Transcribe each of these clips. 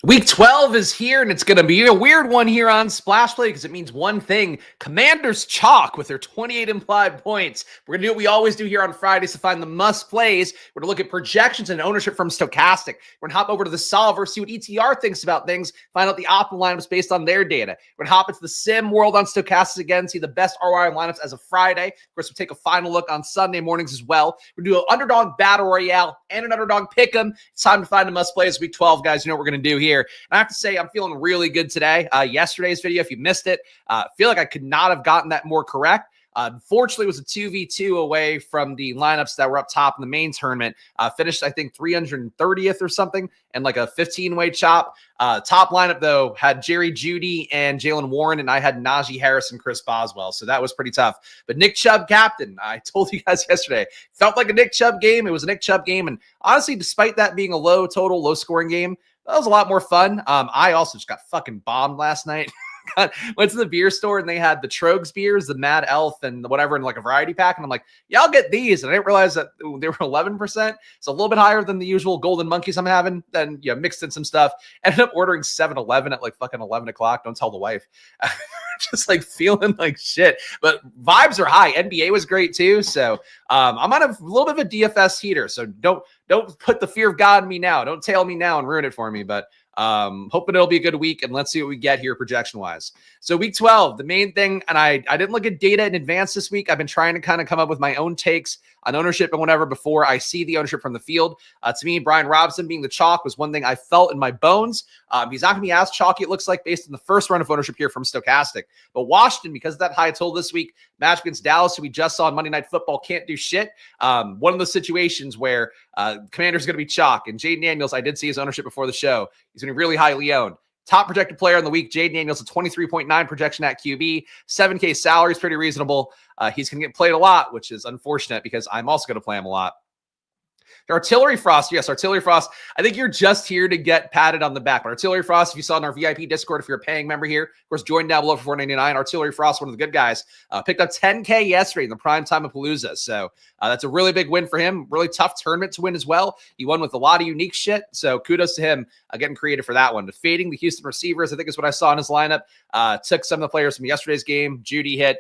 Week 12 is here, and it's going to be a weird one here on Splash Play because it means one thing. Commanders chalk with their 28 implied points. We're going to do what we always do here on Fridays to find the must plays. We're going to look at projections and ownership from Stochastic. We're going to hop over to the solver, see what ETR thinks about things, find out the optimal lineups based on their data. We're going to hop into the sim world on Stochastic again, see the best ROI lineups as of Friday. Of course, we'll take a final look on Sunday mornings as well. We're going to do an Underdog Battle Royale and an Underdog Pick'em. It's time to find the must plays week 12, guys. You know what we're going to do here. And I have to say, I'm feeling really good today. Yesterday's video, if you missed it, I feel like I could not have gotten that more correct. Unfortunately, it was a 2v2 away from the lineups that were up top in the main tournament. Finished, I think, 330th or something, and like a 15-way chop. Top lineup, though, had Jerry Jeudy and Jalen Warren, and I had Najee Harris and Chris Boswell, so that was pretty tough. But Nick Chubb, captain, I told you guys yesterday, felt like a Nick Chubb game. It was a Nick Chubb game, and honestly, despite that being a low total, low-scoring game, that was a lot more fun. I also just got fucking bombed last night. Went to the beer store and they had the Trogs beers, the Mad Elf, and the whatever in like a variety pack. And I'm like, yeah, I'll get these. And I didn't realize that they were 11%. It's a little bit higher than the usual golden monkeys I'm having. Then, mixed in some stuff. Ended up ordering 7-Eleven at like fucking 11 o'clock. Don't tell the wife. Just like feeling like shit. But vibes are high. NBA was great too. So I'm on a little bit of a DFS heater. So don't put the fear of God in me now. Don't tail me now and ruin it for me. But hoping it'll be a good week, and let's see what we get here projection wise. So week 12, the main thing, and I didn't look at data in advance this week. I've been trying to kind of come up with my own takes on ownership and whatever before I see the ownership from the field. To me, Brian Robinson being the chalk was one thing I felt in my bones. He's not going to be as chalky, it looks like, based on the first run of ownership here from Stochastic. But Washington, because of that high total this week, match against Dallas, who we just saw on Monday Night Football, can't do shit. One of those situations where Commander's going to be chalk. And Jaden Daniels, I did see his ownership before the show. He's going to be really highly owned. Top projected player in the week, Jaden Daniels, a 23.9 projection at QB. 7K salary is pretty reasonable. He's going to get played a lot, which is unfortunate because I'm also going to play him a lot. Artillery Frost, yes, Artillery Frost. I think you're just here to get patted on the back. But Artillery Frost, if you saw in our VIP Discord, if you're a paying member here, of course, join down below for $4.99. Artillery Frost, one of the good guys, picked up 10K yesterday in the prime time of Palooza. So that's a really big win for him. Really tough tournament to win as well. He won with a lot of unique shit. So kudos to him getting creative for that one. Defeating the Houston receivers, I think is what I saw in his lineup. Took some of the players from yesterday's game. Judy hit.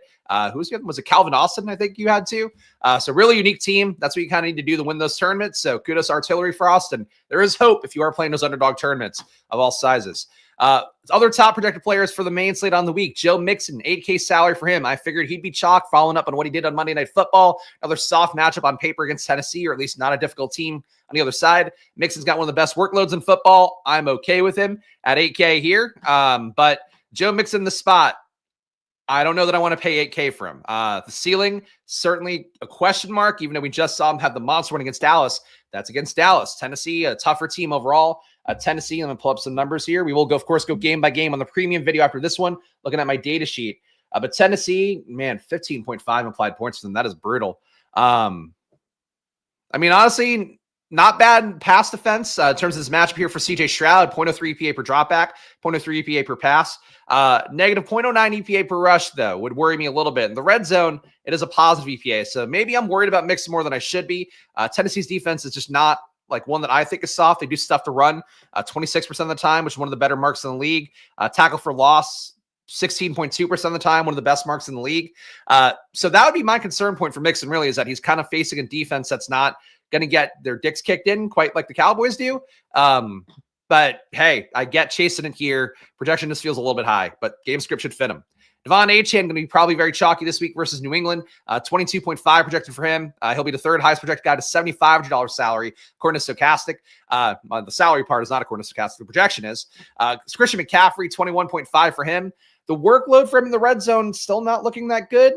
Who's the other one? Was it Calvin Austin? I think you had too. So really unique team. That's what you kind of need to do to win those tournaments. So kudos to Artillery Frost. And there is hope if you are playing those underdog tournaments of all sizes. Other top projected players for the main slate on the week. Joe Mixon, 8K salary for him. I figured he'd be chalk following up on what he did on Monday Night Football. Another soft matchup on paper against Tennessee, or at least not a difficult team on the other side. Mixon's got one of the best workloads in football. I'm okay with him at 8K here. But Joe Mixon the spot. I don't know that I want to pay 8K for him. The ceiling, certainly a question mark, even though we just saw him have the monster win against Dallas. That's against Dallas. Tennessee, a tougher team overall. Tennessee, I'm going to pull up some numbers here. We will, of course, go game by game on the premium video after this one, looking at my data sheet. But Tennessee, man, 15.5 implied points for them. That is brutal. I mean, honestly, not bad pass defense in terms of this matchup here for CJ Stroud. 0.03 EPA per dropback, 0.03 EPA per pass. Negative 0.09 EPA per rush, though, would worry me a little bit. In the red zone, it is a positive EPA. So maybe I'm worried about Mixon more than I should be. Tennessee's defense is just not like one that I think is soft. They do stuff to run 26% of the time, which is one of the better marks in the league. Tackle for loss, 16.2% of the time, one of the best marks in the league. So that would be my concern point for Mixon, really, is that he's kind of facing a defense that's not going to get their dicks kicked in quite like the Cowboys do. But hey, I get chasing it here. Projection just feels a little bit high, but game script should fit him. Devon Achane going to be probably very chalky this week versus New England. 22.5 projected for him. He'll be the third highest projected guy to $7,500 salary, according to Stochastic. The salary part is not according to Stochastic. The projection is. Christian McCaffrey, 21.5 for him. The workload for him in the red zone still not looking that good.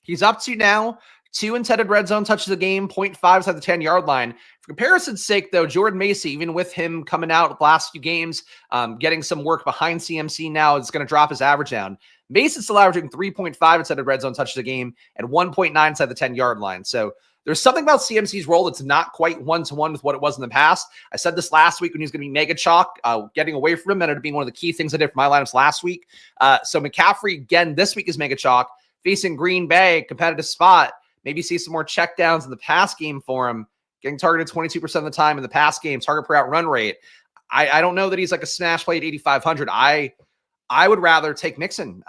He's up to now 2 intended red zone touches a game, 0.5 inside the 10-yard line. For comparison's sake, though, Jordan Macy, even with him coming out the last few games, getting some work behind CMC now, is going to drop his average down. Mason's still averaging 3.5 inside of red zone touches a game and 1.9 inside the 10-yard line. So there's something about CMC's role that's not quite one-to-one with what it was in the past. I said this last week when he was going to be mega chalk, getting away from him, and it being one of the key things I did for my lineups last week. So McCaffrey, again, this week is mega chalk. Facing Green Bay, competitive spot. Maybe see some more checkdowns in the pass game for him. Getting targeted 22% of the time in the pass game, target per out run rate. I don't know that he's like a smash play at 8,500. I would rather take Mixon.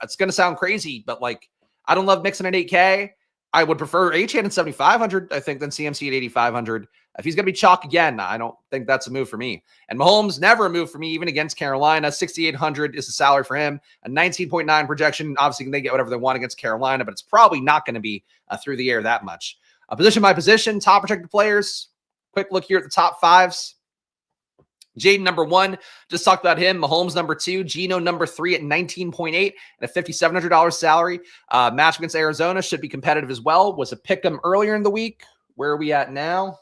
It's going to sound crazy, but like, I don't love Mixon at 8K. I would prefer Achane at 7,500, I think, than CMC at 8,500. If he's going to be chalk again, I don't think that's a move for me. And Mahomes, never a move for me, even against Carolina. 6,800 is the salary for him. A 19.9 projection. Obviously, they get whatever they want against Carolina, but it's probably not going to be through the air that much. Position by position, top projected players. Quick look here at the top fives. Jaden, number 1, just talked about him. Mahomes, number 2. Geno, number 3 at 19.8 and a $5,700 salary. Match against Arizona should be competitive as well. Was a pick 'em earlier in the week. Where are we at now?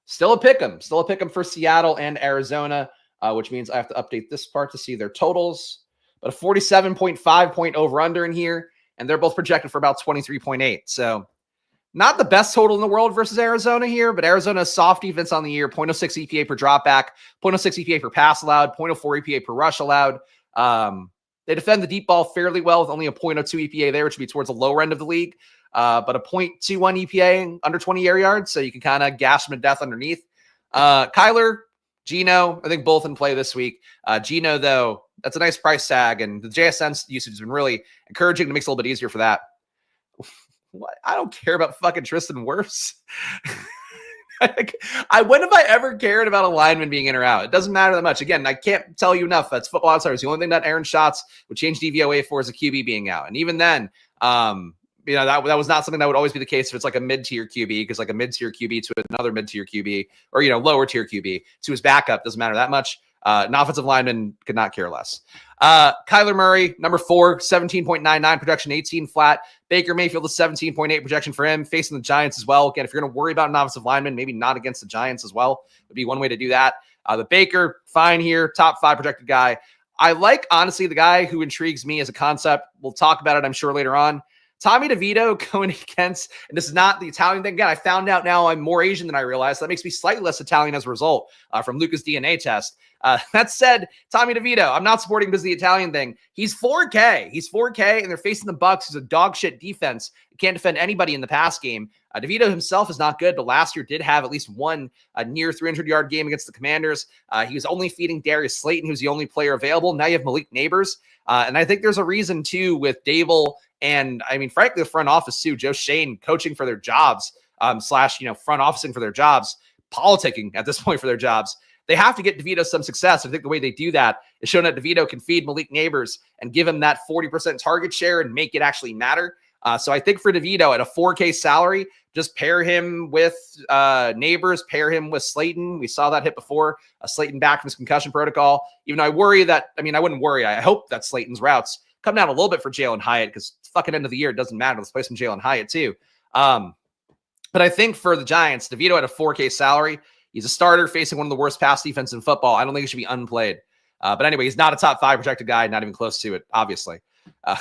Still a pick 'em. Still a pick 'em for Seattle and Arizona, which means I have to update this part to see their totals. But a 47.5 point over-under in here, and they're both projected for about 23.8. So not the best total in the world versus Arizona here, but Arizona's soft defense on the year, 0.06 EPA per dropback, 0.06 EPA per pass allowed, 0.04 EPA per rush allowed. They defend the deep ball fairly well with only a 0.02 EPA there, which would be towards the lower end of the league, but a 0.21 EPA under 20 air yards, so you can kind of gash them to death underneath. Kyler, Geno, I think both in play this week. Geno, though, that's a nice price tag, and the JSN usage has been really encouraging. It makes it a little bit easier for that. What? I don't care about fucking Tristan Wirfs. When have I ever cared about a lineman being in or out? It doesn't matter that much. Again, I can't tell you enough. That's Football Outsiders. The only thing that Aaron Schatz would change DVOA for is a QB being out. And even then, that was not something that would always be the case if it's like a mid-tier QB, because like a mid-tier QB to another mid-tier QB, or, lower tier QB to his backup doesn't matter that much. An offensive lineman could not care less. Kyler Murray, number 4, 17.99 projection, 18 flat. Baker Mayfield is 17.8 projection for him, facing the Giants as well. Again, if you're going to worry about an offensive lineman, maybe not against the Giants as well. Would be one way to do that. The Baker, fine here, top 5 projected guy. I like, honestly, the guy who intrigues me as a concept. We'll talk about it, I'm sure, later on. Tommy DeVito going against, and this is not the Italian thing. Again, I found out now I'm more Asian than I realized. That makes me slightly less Italian as a result from Luca's DNA test. That said, Tommy DeVito, I'm not supporting because of the Italian thing. He's 4K. He's 4K, and they're facing the Bucs, who's a dog shit defense. Can't defend anybody in the pass game. DeVito himself is not good, but last year did have at least one near 300-yard game against the Commanders. He was only feeding Darius Slayton, who's the only player available. Now you have Malik Neighbors. And I think there's a reason, too, with Dable and, frankly, the front office, too. Joe Shane coaching for their jobs, / front officing for their jobs, politicking at this point for their jobs. They have to get DeVito some success. I think the way they do that is showing that DeVito can feed Malik Neighbors and give him that 40% target share and make it actually matter. So I think for DeVito at a 4K salary, just pair him with Neighbors, pair him with Slayton. We saw that hit before. Slayton back from his concussion protocol. Even though I worry that, I wouldn't worry. I hope that Slayton's routes come down a little bit for Jalen Hyatt, because fucking end of the year, it doesn't matter. Let's play some Jalen Hyatt too. But I think for the Giants, DeVito at a 4K salary, he's a starter facing one of the worst pass defenses in football. I don't think he should be unplayed. But anyway, he's not a top 5 projected guy, not even close to it, obviously.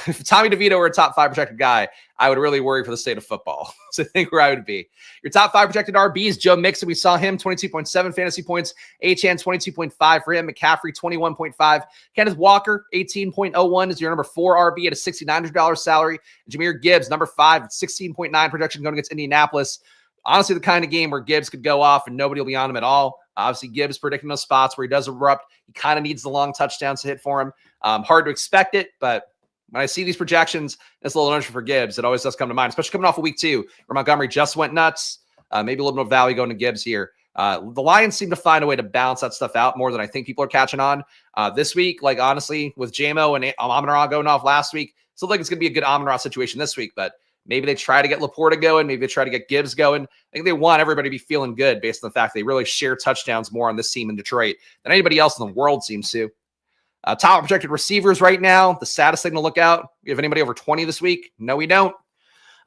If Tommy DeVito were a top 5 projected guy, I would really worry for the state of football. So I think where I would be. Your top 5 projected RBs, Joe Mixon, we saw him, 22.7 fantasy points. Achane, 22.5 for him. McCaffrey, 21.5. Kenneth Walker, 18.01 is your number 4 RB at a $6,900 salary. Jahmyr Gibbs, number 5 at 16.9 projection going against Indianapolis. Honestly, the kind of game where Gibbs could go off and nobody will be on him at all. Obviously, Gibbs predicting those spots where he does erupt. He kind of needs the long touchdowns to hit for him. Hard to expect it, but when I see these projections, it's a little unusual for Gibbs. It always does come to mind, especially coming off of week 2 where Montgomery just went nuts. Maybe a little bit of value going to Gibbs here. The Lions seem to find a way to balance that stuff out more than I think people are catching on. This week, like honestly, with JMO and Amon-Ra going off last week, it's like it's going to be a good Amon-Ra situation this week, but maybe they try to get Laporta going. Maybe they try to get Gibbs going. I think they want everybody to be feeling good based on the fact they really share touchdowns more on this team in Detroit than anybody else in the world seems to. Top projected receivers right now, the saddest thing to look out. We have anybody over 20 this week? No, we don't.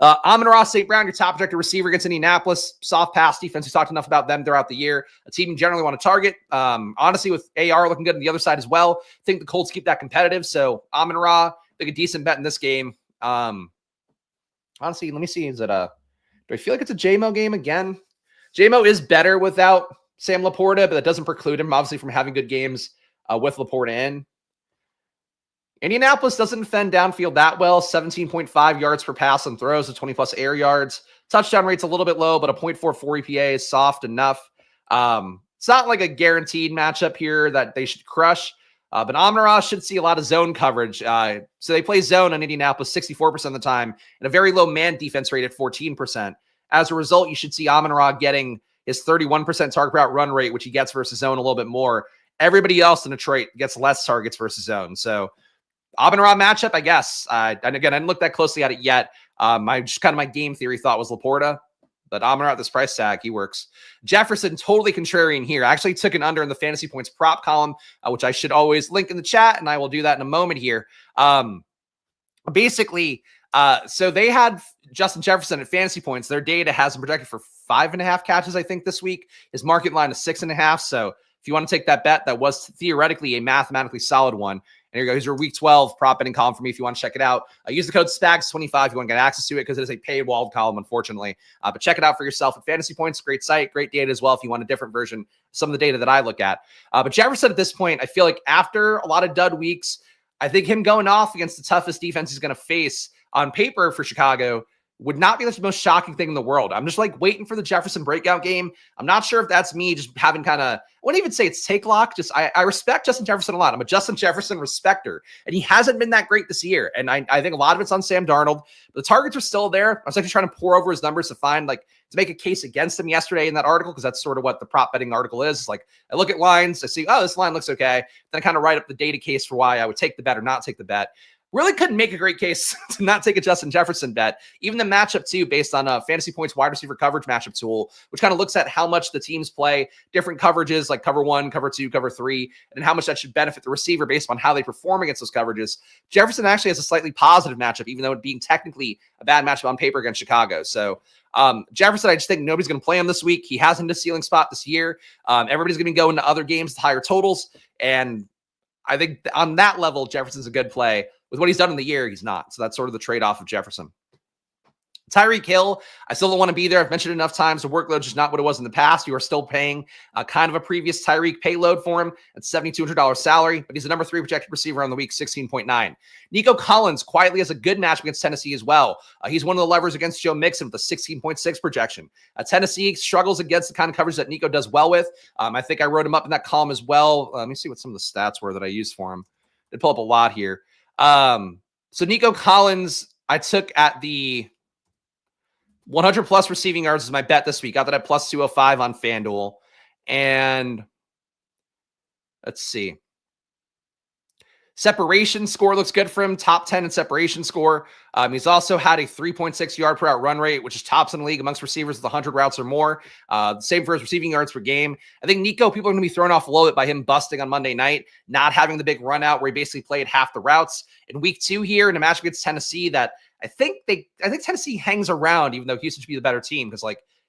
Amon-Ra St. Brown, your top projected receiver against Indianapolis. Soft pass defense. We talked enough about them throughout the year. A team you generally want to target. Honestly, with AR looking good on the other side as well, I think the Colts keep that competitive. So Amon-Ra, I think a decent bet in this game. Honestly, let me see. Do I feel like it's a JMO game again? JMO is better without Sam Laporta, but that doesn't preclude him, obviously, from having good games with Laporta in. Indianapolis doesn't defend downfield that well. 17.5 yards per pass and throws to 20-plus air yards. Touchdown rate's a little bit low, but a 0.44 EPA is soft enough. It's not like a guaranteed matchup here that they should crush. But Amon-Ra should see a lot of zone coverage. So they play zone on Indianapolis 64% of the time and a very low man defense rate at 14%. As a result, you should see Amon-Ra getting his 31% target route run rate, which he gets versus zone a little bit more. Everybody else in Detroit gets less targets versus zone. So Amon-Ra matchup, I guess. And again, I didn't look that closely at it yet. My game theory thought was Laporta. But Amon-Ra at this price tag, he works. Jefferson, totally contrarian here. I actually took an under in the fantasy points prop column, which I should always link in the chat, and I will do that in a moment here. Basically, so they had Justin Jefferson at fantasy points. Their data has him projected for 5.5 catches, I think, this week. His market line is 6.5. So if you want to take that bet, that was theoretically a mathematically solid one. And here you go. Here's your week 12 prop betting column for me if you want to check it out. Use the code SPAGS25 if you want to get access to it because it is a paywalled column, unfortunately. But check it out for yourself at Fantasy Points. Great site, great data as well if you want a different version of some of the data that I look at. But Jefferson at this point, I feel like after a lot of dud weeks, I think him going off against the toughest defense he's going to face on paper for Chicago would not be the most shocking thing in the world. I'm just like waiting for the Jefferson breakout game. I'm not sure if that's me just having I wouldn't even say it's take lock. Just I respect Justin Jefferson a lot. I'm a Justin Jefferson respecter, and he hasn't been that great this year. And I think a lot of it's on Sam Darnold. But the targets are still there. I was actually trying to pour over his numbers to find to make a case against him yesterday in that article, because that's sort of what the prop betting article is. It's like I look at lines, I see, oh, this line looks okay. Then I kind of write up the data case for why I would take the bet or not take the bet. Really couldn't make a great case to not take a Justin Jefferson bet. Even the matchup, too, based on a Fantasy Points wide receiver coverage matchup tool, which kind of looks at how much the teams play different coverages, like cover 1, cover 2, cover 3, and how much that should benefit the receiver based on how they perform against those coverages. Jefferson actually has a slightly positive matchup, even though it being technically a bad matchup on paper against Chicago. So Jefferson, I just think nobody's going to play him this week. He hasn't a ceiling spot this year. Everybody's going to go into other games with higher totals. And I think on that level, Jefferson's a good play. With what he's done in the year, he's not. So that's sort of the trade-off of Jefferson. Tyreek Hill, I still don't want to be there. I've mentioned it enough times. The workload is just not what it was in the past. You are still paying kind of a previous Tyreek payload for him at $7,200 salary, but he's the number 3 projected receiver on the week, 16.9. Nico Collins quietly has a good match against Tennessee as well. He's one of the levers against Joe Mixon with a 16.6 projection. Tennessee struggles against the kind of coverage that Nico does well with. I think I wrote him up in that column as well. Let me see what some of the stats were that I used for him. They pull up a lot here. So Nico Collins, I took at the 100 plus receiving yards as my bet this week. Got that at plus 205 on FanDuel. And let's see. Separation score looks good for him. Top 10 in separation score. He's also had a 3.6 yard per route run rate, which is tops in the league amongst receivers with 100 routes or more. Same for his receiving yards per game. I think Nico, people are going to be thrown off a little bit by him busting on Monday night, not having the big run out where he basically played half the routes. In week 2 here in a match against Tennessee that I think Tennessee hangs around, even though Houston should be the better team, because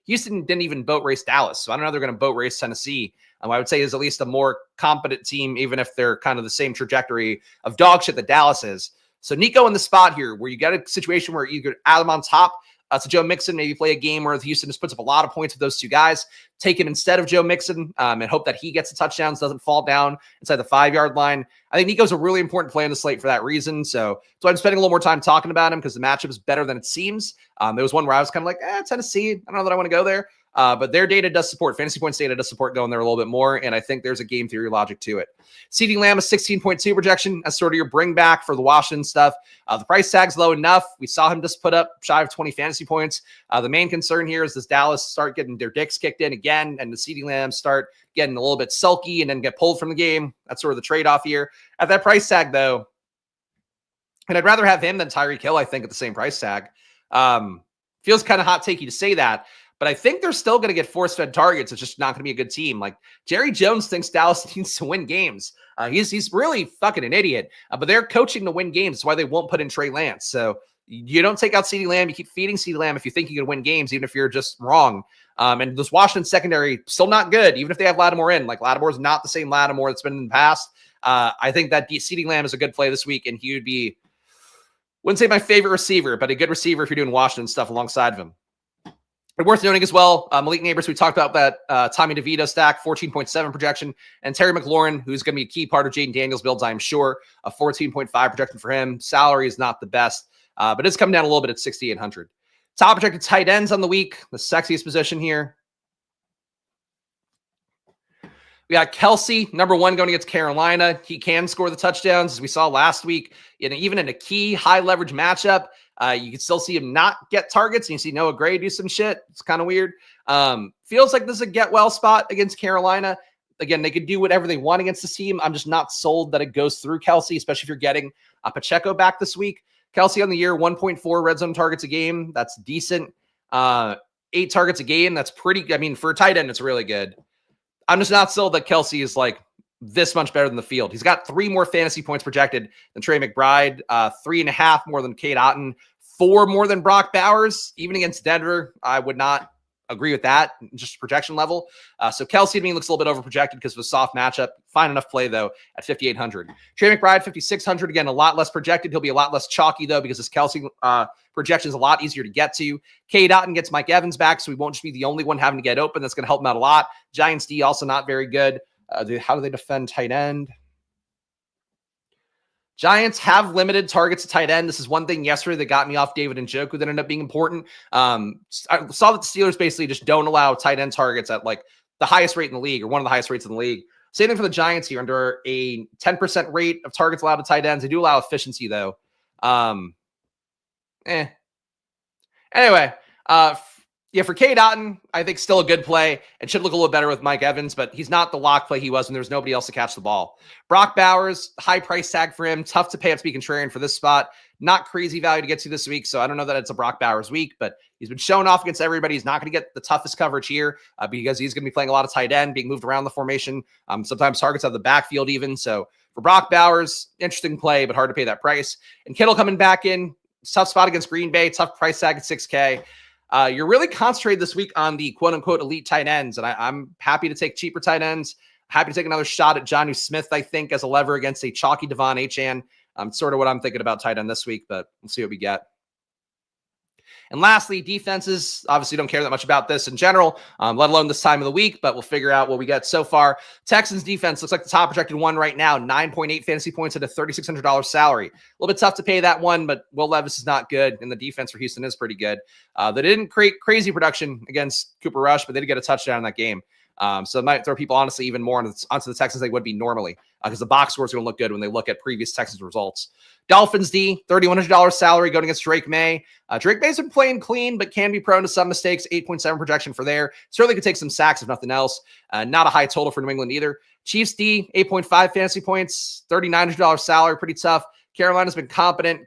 Houston didn't even boat race Dallas. So I don't know they're going to boat race Tennessee. I would say is at least a more competent team, even if they're kind of the same trajectory of dog shit that Dallas is. So Nico in the spot here where you get a situation where you could add him on top. So Joe Mixon, maybe play a game where Houston just puts up a lot of points with those two guys. Take him instead of Joe Mixon and hope that he gets the touchdowns, doesn't fall down inside the 5-yard line. I think Nico's a really important play on the slate for that reason. So I'm spending a little more time talking about him because the matchup is better than it seems. There was one where I was kind of like, Tennessee, I don't know that I want to go there. But their data does support, Fantasy Points data does support going there a little bit more, and I think there's a game theory logic to it. CeeDee Lamb, a 16.2 projection. That's sort of your bring back for the Washington stuff. The price tag's low enough. We saw him just put up shy of 20 fantasy points. The main concern here is does Dallas start getting their dicks kicked in again, and the CeeDee Lamb start getting a little bit sulky and then get pulled from the game. That's sort of the trade-off here. At that price tag, though, and I'd rather have him than Tyreek Hill, I think, at the same price tag. Feels kind of hot takey to say that, but I think they're still going to get force-fed targets. It's just not going to be a good team. Jerry Jones thinks Dallas needs to win games. He's really fucking an idiot. But they're coaching to win games. That's why they won't put in Trey Lance. So you don't take out CeeDee Lamb. You keep feeding CeeDee Lamb if you think you can win games, even if you're just wrong. And this Washington secondary still not good, even if they have Lattimore in. Lattimore's not the same Lattimore that's been in the past. I think that CeeDee Lamb is a good play this week, and he would be, wouldn't say my favorite receiver, but a good receiver if you're doing Washington stuff alongside of him. And worth noting as well, Malik Neighbors, we talked about that Tommy DeVito stack, 14.7 projection, and Terry McLaurin, who's going to be a key part of Jaden Daniels' builds, I'm sure, a 14.5 projection for him. Salary is not the best, but it's come down a little bit at 6,800. Top projected tight ends on the week, the sexiest position here. We got Kelsey, number one, going against Carolina. He can score the touchdowns, as we saw last week. Even in a key high leverage matchup, you can still see him not get targets, and you see Noah Gray do some shit. It's kind of weird. Feels like this is a get well spot against Carolina. Again, they could do whatever they want against this team. I'm just not sold that it goes through Kelsey, especially if you're getting Pacheco back this week. Kelsey on the year, 1.4 red zone targets a game. That's decent. 8 targets a game. That's pretty. I mean, for a tight end, it's really good. I'm just not sold that Kelsey is like this much better than the field. He's got 3 more fantasy points projected than Trey McBride, 3.5 more than Cade Otton, 4 more than Brock Bowers. Even against Denver, I would not agree with that, just projection level. So Kelsey to me looks a little bit overprojected because of a soft matchup. Fine enough play, though, at 5,800. Trey McBride, 5,600. Again, a lot less projected. He'll be a lot less chalky, though, because his Kelsey projection is a lot easier to get to. Cade Otton gets Mike Evans back, so he won't just be the only one having to get open. That's going to help him out a lot. Giants D also not very good. How do they defend tight end? Giants have limited targets at tight end. This is one thing yesterday that got me off David Njoku that ended up being important. I saw that the Steelers basically just don't allow tight end targets at like the highest rate in the league, or one of the highest rates in the league. Same thing for the Giants here. Under a 10% rate of targets allowed to tight ends, they do allow efficiency, though. Anyway, yeah, for Cade Otton, I think still a good play. It should look a little better with Mike Evans, but he's not the lock play he was when there was nobody else to catch the ball. Brock Bowers, high price tag for him. Tough to pay up to be contrarian for this spot. Not crazy value to get to this week, so I don't know that it's a Brock Bowers week, but he's been showing off against everybody. He's not going to get the toughest coverage here because he's going to be playing a lot of tight end, being moved around the formation. Sometimes targets out of the backfield even. So for Brock Bowers, interesting play, but hard to pay that price. And Kittle coming back in. Tough spot against Green Bay. Tough price tag at 6K. You're really concentrated this week on the quote-unquote elite tight ends, and I'm happy to take cheaper tight ends. Happy to take another shot at Jonnu Smith, I think, as a lever against a chalky Devon Achane. Sort of what I'm thinking about tight end this week, but we'll see what we get. And lastly, defenses. Obviously don't care that much about this in general, let alone this time of the week, but we'll figure out what we get so far. Texans defense looks like the top projected one right now, 9.8 fantasy points at a $3,600 salary. A little bit tough to pay that one, but Will Levis is not good, and the defense for Houston is pretty good. They didn't create crazy production against Cooper Rush, but they did get a touchdown in that game. So it might throw people, honestly, even more onto the Texans than they would be normally, because the box score is going to look good when they look at previous Texans results. Dolphins D, $3,100 salary going against Drake May. Drake May's been playing clean, but can be prone to some mistakes. 8.7 projection for there. Certainly could take some sacks, if nothing else. Not a high total for New England either. Chiefs D, 8.5 fantasy points, $3,900 salary. Pretty tough. Carolina's been competent.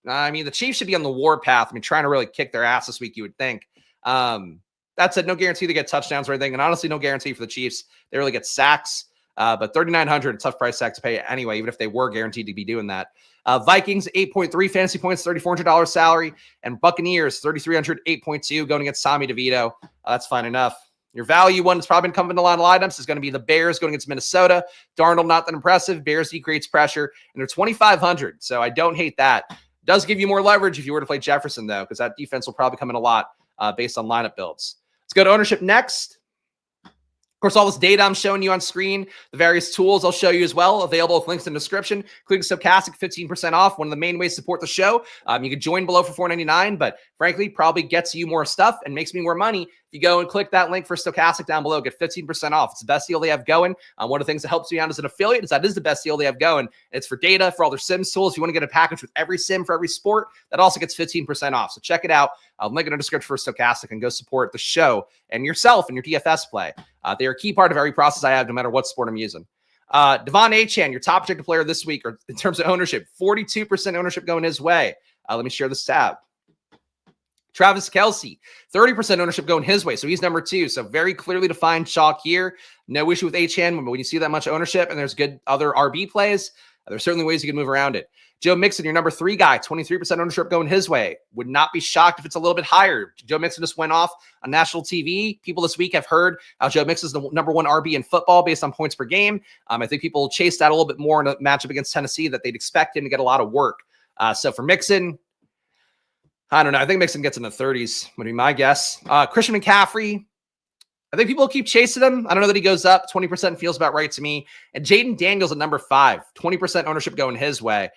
I mean, the Chiefs should be on the war path. I mean, trying to really kick their ass this week, you would think. That said, no guarantee they get touchdowns or anything, and honestly, no guarantee for the Chiefs they really get sacks. But $3,900, a tough price tag to pay anyway, even if they were guaranteed to be doing that. Vikings, 8.3 fantasy points, $3,400 salary, and Buccaneers, 3,300, 8.2, going against Tommy DeVito. That's fine enough. Your value one that's probably been coming in a lot of lineups is going to be the Bears going against Minnesota. Darnold, not that impressive. Bears D creates pressure, and they're 2,500, so I don't hate that. Does give you more leverage if you were to play Jefferson, though, because that defense will probably come in a lot based on lineup builds. Let's go to ownership next. Of course, all this data I'm showing you on screen, the various tools I'll show you as well, available with links in the description, including Stochastic, 15% off, one of the main ways to support the show. You can join below for $4.99, but frankly, probably gets you more stuff and makes me more money. If you go and click that link for Stochastic down below, get 15% off. It's the best deal they have going. One of the things that helps me out as an affiliate is that is the best deal they have going. It's for data, for all their Sims tools. If you want to get a package with every Sim for every sport, that also gets 15% off. So check it out. I'll link it in the description for Stochastic and go support the show and yourself and your DFS play. They are a key part of every process I have, no matter what sport I'm using. Devon Achane, your top projected player this week, or in terms of ownership, 42% ownership going his way. Let me share this tab. Travis Kelce, 30% ownership going his way. So he's number 2. So very clearly defined chalk here. No issue with Achane, but when you see that much ownership and there's good other RB plays, there's certainly ways you can move around it. Joe Mixon, your number 3 guy, 23% ownership going his way. Would not be shocked if it's a little bit higher. Joe Mixon just went off on national TV. People this week have heard how Joe Mixon is the number 1 RB in football based on points per game. I think people chase that a little bit more in a matchup against Tennessee, that they'd expect him to get a lot of work. So for Mixon, I don't know. I think Mixon gets in the 30s, would be my guess. Christian McCaffrey, I think people keep chasing him. I don't know that he goes up. 20% feels about right to me. And Jaden Daniels at number 5, 20% ownership going his way,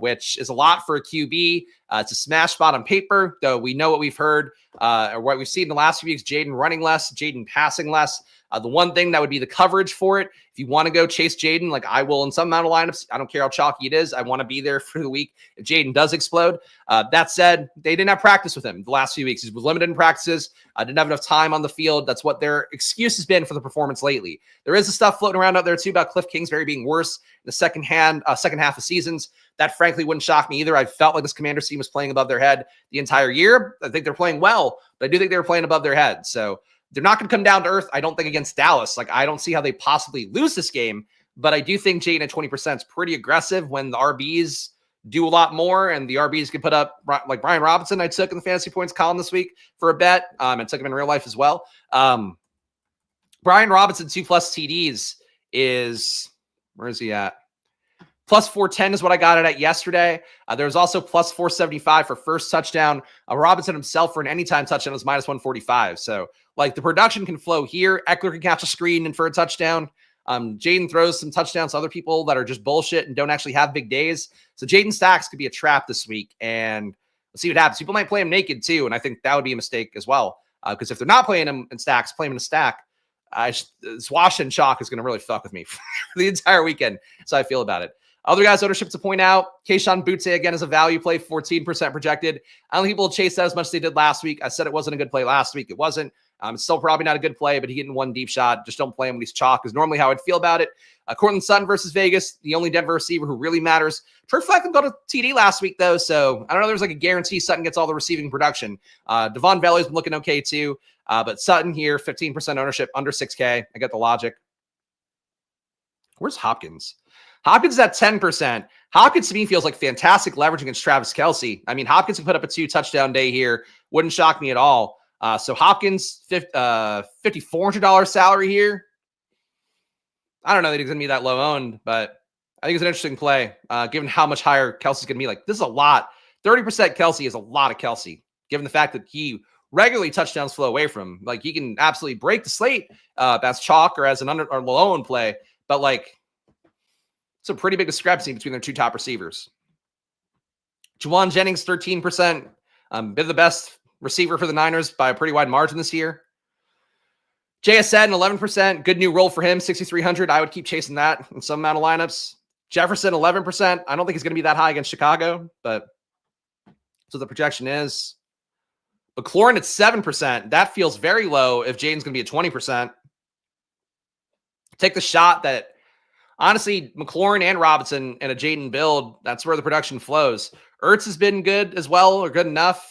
which is a lot for a QB. It's a smash spot on paper, though we know what we've heard or what we've seen in the last few weeks. Jaden running less, Jaden passing less. The one thing that would be the coverage for it, if you want to go chase Jaden, like I will in some amount of lineups, I don't care how chalky it is. I want to be there for the week if Jaden does explode. That said, they didn't have practice with him the last few weeks. He was limited in practices. Didn't have enough time on the field. That's what their excuse has been for the performance lately. There is the stuff floating around out there too about Cliff Kingsbury being worse in the second half of seasons. That frankly wouldn't shock me either. I felt like this Commanders team was playing above their head the entire year. I think they're playing well, but I do think they were playing above their head. So they're not going to come down to earth, I don't think, against Dallas. Like, I don't see how they possibly lose this game, but I do think Jaden at 20% is pretty aggressive when the RBs do a lot more, and the RBs can put up, like Brian Robinson I took in the fantasy points column this week for a bet, and took him in real life as well. Brian Robinson 2+ TDs is, where is he at? Plus 410 is what I got it at yesterday. There was also plus 475 for first touchdown. Robinson himself for an anytime touchdown was minus 145. So, like, the production can flow here. Eckler can catch a screen and for a touchdown. Jaden throws some touchdowns to other people that are just bullshit and don't actually have big days. So Jaden stacks could be a trap this week, and let's see what happens. People might play him naked too, and I think that would be a mistake as well. Because if they're not playing him in stacks, play him in a stack, this Washington chalk is going to really fuck with me for the entire weekend. So I feel about it. Other guys' ownership to point out, Keyshawn Butte again is a value play, 14% projected. I don't think people will chase that as much as they did last week. I said it wasn't a good play last week. It wasn't. It's still probably not a good play, but he getting one deep shot. Just don't play him when he's chalk is normally how I'd feel about it. Cortland Sutton versus Vegas, the only Denver receiver who really matters. Troy Fleckman got a TD last week, though, so I don't know. There's like a guarantee Sutton gets all the receiving production. Devon Valley's been looking okay, too. But Sutton here, 15% ownership, under 6K. I get the logic. Where's Hopkins? Hopkins is at 10%. Hopkins to me feels like fantastic leverage against Travis Kelce. I mean, Hopkins can put up a 2-touchdown day here. Wouldn't shock me at all. So Hopkins, $5,400 salary here. I don't know that he's going to be that low owned, but I think it's an interesting play, given how much higher Kelce's going to be. Like, this is a lot. 30% Kelce is a lot of Kelce, given the fact that he regularly touchdowns flow away from him. Like, he can absolutely break the slate as chalk or as an under or low owned play, but like, it's a pretty big discrepancy between their two top receivers. Juwan Jennings, 13%. Been the best receiver for the Niners by a pretty wide margin this year. JSN, 11%. Good new role for him, 6,300. I would keep chasing that in some amount of lineups. Jefferson, 11%. I don't think he's going to be that high against Chicago, but so the projection is. McLaurin at 7%. That feels very low if Jaden's going to be at 20%. Take the shot that, honestly, McLaurin and Robinson and a Jaden build, that's where the production flows. Ertz has been good as well, or good enough.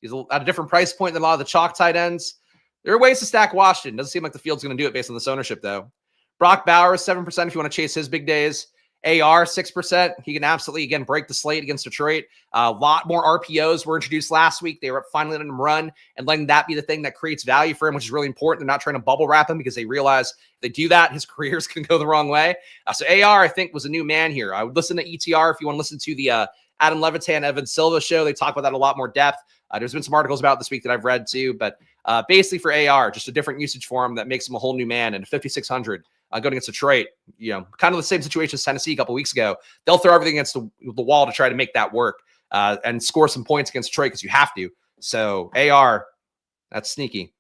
He's at a different price point than a lot of the chalk tight ends. There are ways to stack Washington. Doesn't seem like the field's going to do it based on this ownership, though. Brock Bowers, 7% if you want to chase his big days. AR, 6%. He can absolutely, again, break the slate against Detroit. A lot more RPOs were introduced last week. They were finally letting him run and letting that be the thing that creates value for him, which is really important. They're not trying to bubble wrap him because they realize if they do that, his career's going to go the wrong way. So AR, I think, was a new man here. I would listen to ETR if you want to listen to the Adam Levitan, Evan Silva show. They talk about that a lot more depth. There's been some articles about this week that I've read too, but basically for AR, just a different usage for him that makes him a whole new man. And 5,600 going against Detroit, kind of the same situation as Tennessee a couple weeks ago. They'll throw everything against the wall to try to make that work and score some points against Detroit because you have to. So AR, that's sneaky.